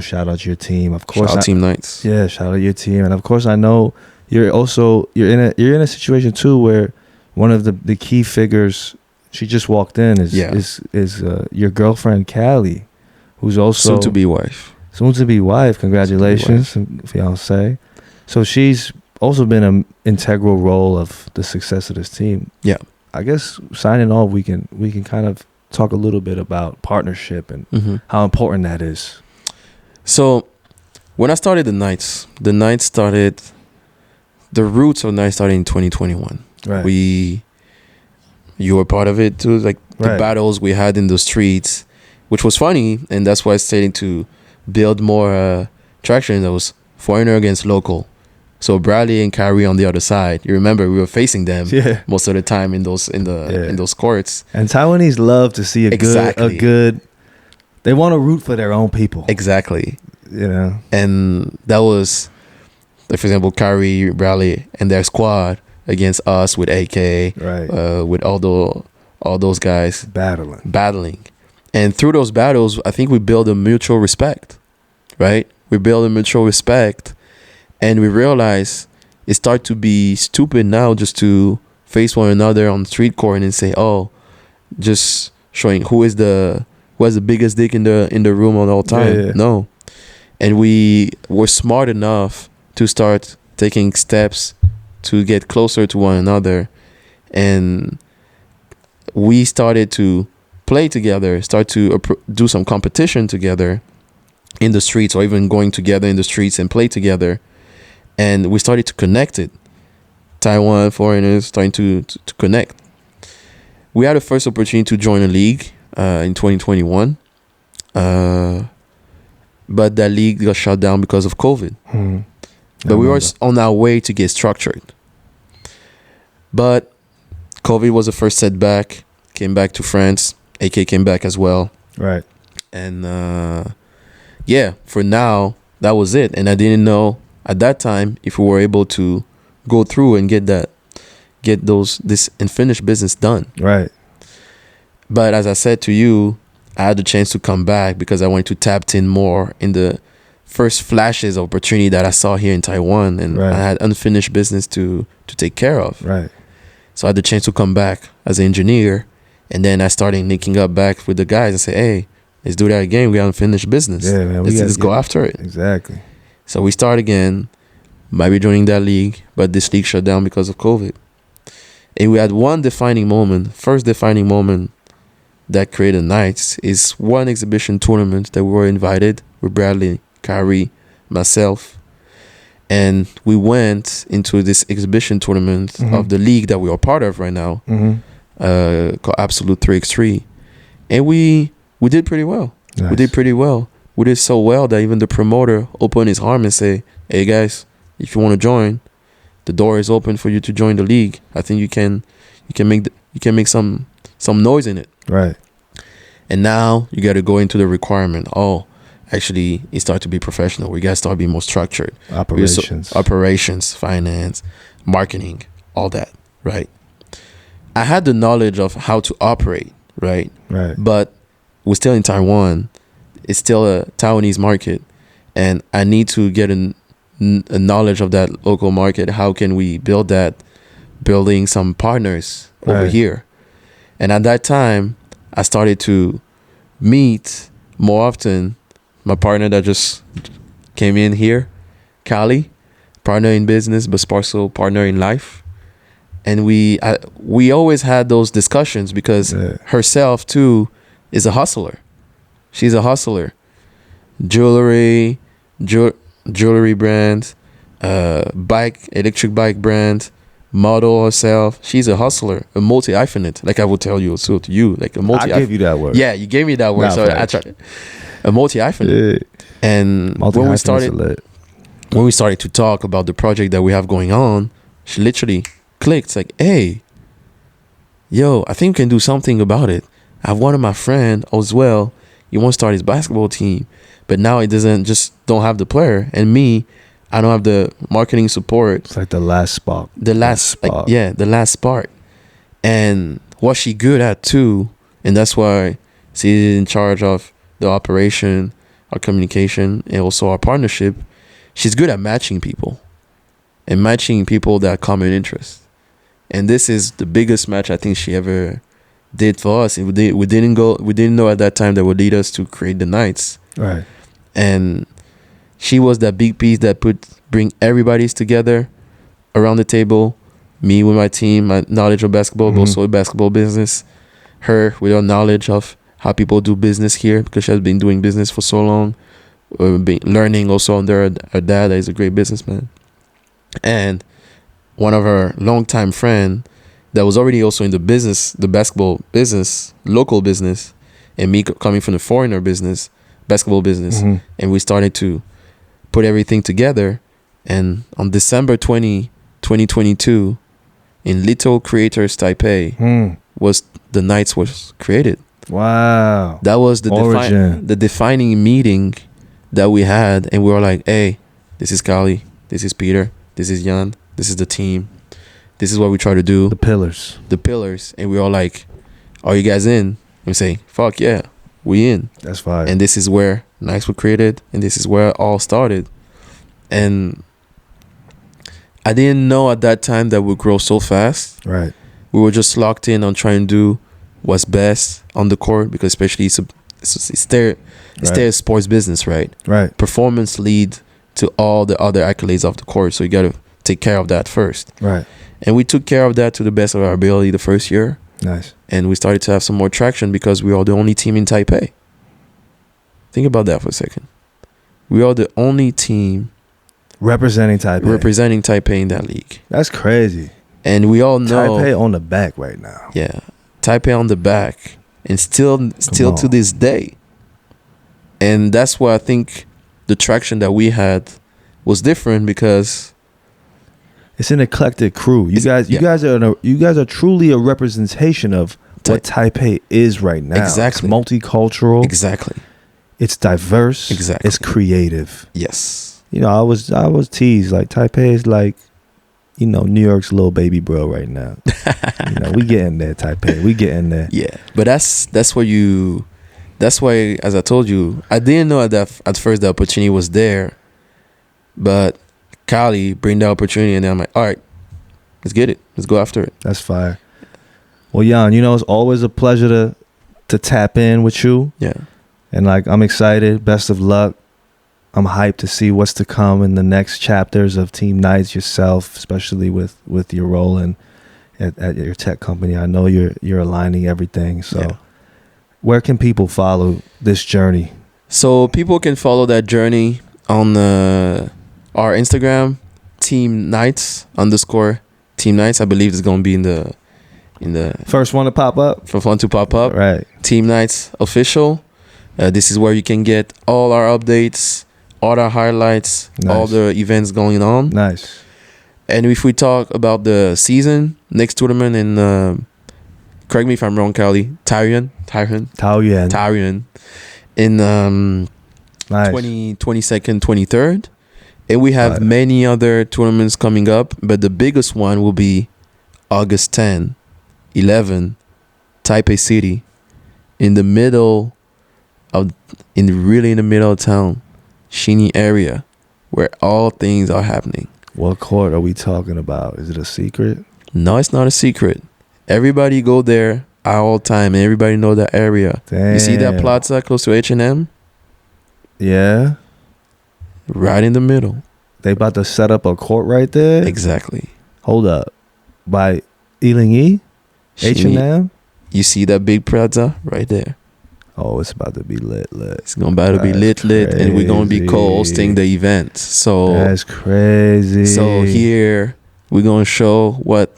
Shout out to your team, of course. Shout out Team Knights. Yeah, shout out your team, and of course, I know you're in a situation too where one of the key figures, she just walked in, is your girlfriend Callie, who's also soon to be wife. Congratulations, fiance. So she's also been an integral role of the success of this team. Yeah. I guess signing off, we can kind of talk a little bit about partnership and how important that is. So when I started the Knights started, the roots of Knights started in 2021. Right. You were part of it too, like the battles we had in the streets, which was funny, and that's why I started to build more traction. That was foreigner against local. So Bradley and Kyrie on the other side. You remember we were facing them Yeah. most of the time in those in those courts. And Taiwanese love to see a good. They want to root for their own people. Exactly. You know. And that was, like, for example, Kyrie, Bradley, and their squad against us with AK, right? With all those guys battling. And through those battles, I think we build a mutual respect, right? We build a mutual respect, and we realize it starts to be stupid now just to face one another on the street corner and say, "Oh, just showing who has the biggest dick in the room at all time." Yeah. No, and we were smart enough to start taking steps to get closer to one another, and we started to play together, start to do some competition together in the streets, or even going together in the streets and play together. And we started to connect it. Taiwan foreigners starting to connect. We had a first opportunity to join a league in 2021. But that league got shut down because of COVID. But we were on our way to get structured. But COVID was the first setback. Came back to France. AK came back as well. Right. And for now, that was it. And I didn't know at that time if we were able to go through and get this unfinished business done. Right. But as I said to you, I had the chance to come back because I wanted to tap in more in the first flashes of opportunity that I saw here in Taiwan, and I had unfinished business to take care of. Right. So I had the chance to come back as an engineer, and then I started linking up back with the guys and say, "Hey, let's do that again. We got unfinished business. Yeah, man. Let's go after it." Exactly. So we start again, might be joining that league, but this league shut down because of COVID. And we had first defining moment that created nights is one exhibition tournament that we were invited with Bradley, Kyrie, myself. And we went into this exhibition tournament of the league that we are part of right now, called Absolute 3x3. And we did pretty well. Nice. We did pretty well. We did so well that even the promoter opened his arm and say, "Hey guys, if you want to join, the door is open for you to join the league. I think you can make some noise in it." Right. And now you got to go into the requirement. Oh, actually, it started to be professional. We got to start being more structured. Operations, finance, marketing, all that, right? I had the knowledge of how to operate, right? Right. But we're still in Taiwan. It's still a Taiwanese market. And I need to get a knowledge of that local market. How can we build that? Building some partners over here. And at that time, I started to meet more often my partner that just came in here, Callie, partner in business, but also partner in life. And we always had those discussions because herself too is a hustler. She's a hustler. Jewelry brand, electric bike brand, model herself. She's a hustler, a multi-hyphenate, like I would tell you also to you, like a multi. I gave you that word. Yeah, you gave me that word, so I tried it. A multi-hyphenate. Yeah. And when we started to talk about the project that we have going on, she literally clicked, like, "Hey, yo, I think we can do something about it. I have one of my friends as well. He wants to start his basketball team, but now he don't have the player, and me, I don't have the marketing support." It's like the last spark. The last spark. And what she good at too, and that's why she's in charge of the operation, our communication, and also our partnership. She's good at matching people that have common interest. And this is the biggest match I think she ever did for us. And we didn't know at that time that would lead us to create the nights. Right. And she was that big piece that bring everybody's together around the table. Me with my team, my knowledge of basketball, but also basketball business. Her with her knowledge of how people do business here because she has been doing business for so long. Been learning also under her dad that is a great businessman. And one of her longtime friend that was already also in the business, the basketball business, local business, and me coming from the foreigner business, basketball business. And we started to put everything together And on December 2022, in Little Creators Taipei, was the Knights was created. Wow. That was the defining meeting that we had, and we were like, hey, this is Kali, this is Peter, this is Yann, this is the team, this is what we try to do. The pillars. And we were all like, are you guys in? And we say, fuck yeah, we in. That's fine. And this is where Knights were created, and this is where it all started. And I didn't know at that time that we'd grow so fast. Right. We were just locked in on trying to do what's best on the court, because especially it's their sports business, right? Right. Performance lead to all the other accolades of the court, so you got to take care of that first. Right. And we took care of that to the best of our ability the first year. Nice. And we started to have some more traction because we are the only team in Taipei. Think about that for a second. We are the only team representing Taipei in that league. That's crazy. And we all know Taipei on the back right now. Yeah. Taipei on the back. And still to this day. And that's why I think the traction that we had was different, because it's an eclectic crew. You guys are truly a representation of what Taipei is right now. Exactly. It's multicultural. Exactly. It's diverse. Exactly. It's creative. Yes. You know, I was teased, like, Taipei is like, you know, New York's little baby bro right now. You know, we getting there, Taipei. We getting there. Yeah. But that's why, as I told you, I didn't know at first the opportunity was there, but Kali bring the opportunity, and then I'm like, all right, let's get it. Let's go after it. That's fire. Well, Yann, you know, it's always a pleasure to tap in with you. Yeah. And, like, I'm excited. Best of luck. I'm hyped to see what's to come in the next chapters of Team Knights, yourself, especially with your role at your tech company. I know you're aligning everything. So where can people follow this journey? So people can follow that journey on our Instagram, Team Knights _ Team Knights. I believe it's going to be in the first one to pop up. First one to pop up. Right. Team Knights official. This is where you can get all our updates, all our highlights, all the events going on. Nice. And if we talk about the season, next tournament in, correct me if I'm wrong, Kali, Taiwan. In nice. 22nd, 23rd. And we have many other tournaments coming up, but the biggest one will be August 10, 11, Taipei City, in the middle of town, Xinyi area, where all things are happening. What court are we talking about? Is it a secret? No, it's not a secret. Everybody go there at all time, and everybody know that area. Damn. You see that plaza close to H&M? Yeah. Right in the middle. They about to set up a court right there? Exactly. Hold up. By Ilingi? H&M? You see that big plaza right there? Oh, it's about to be lit. It's about to be lit, and we're going to be co-hosting the event. So that's crazy. So here, we're going to show what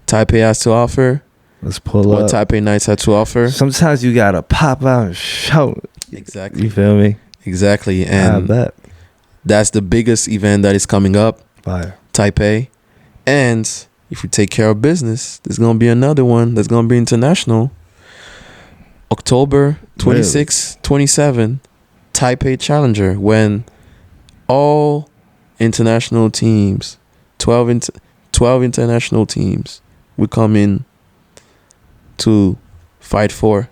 Taipei has to offer. Let's pull what up. Taipei Knights have to offer. Sometimes you got to pop out and show. Exactly. You feel me? Exactly. And I bet. That's the biggest event that is coming up. Fire. Taipei. And if we take care of business, there's going to be another one that's going to be international. October 26, 27, Taipei Challenger, when all international teams, 12 international teams, will come in to fight for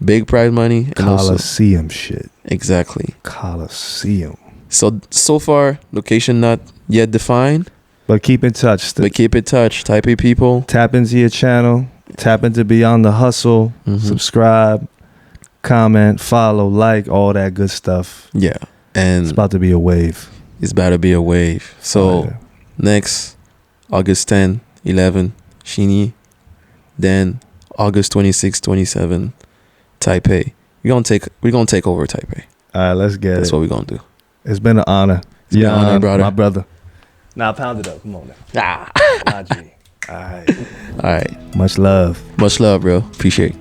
big prize money. And Coliseum shit. Exactly. Coliseum. So far, location not yet defined. But keep in touch. Taipei people. Tap into your channel. Tap into Beyond the Hustle. Mm-hmm. Subscribe, comment, follow, like, all that good stuff. Yeah. And it's about to be a wave. So next, August 10, 11, Xinyi. Then August 26, 27, Taipei. We're gonna take over Taipei. All right, let's get That's what we're gonna do. It's been an honor. It's been an honor, brother. My brother. Now pound it up. Come on now. Nah, G. All right. All right. Much love. Much love, bro. Appreciate it.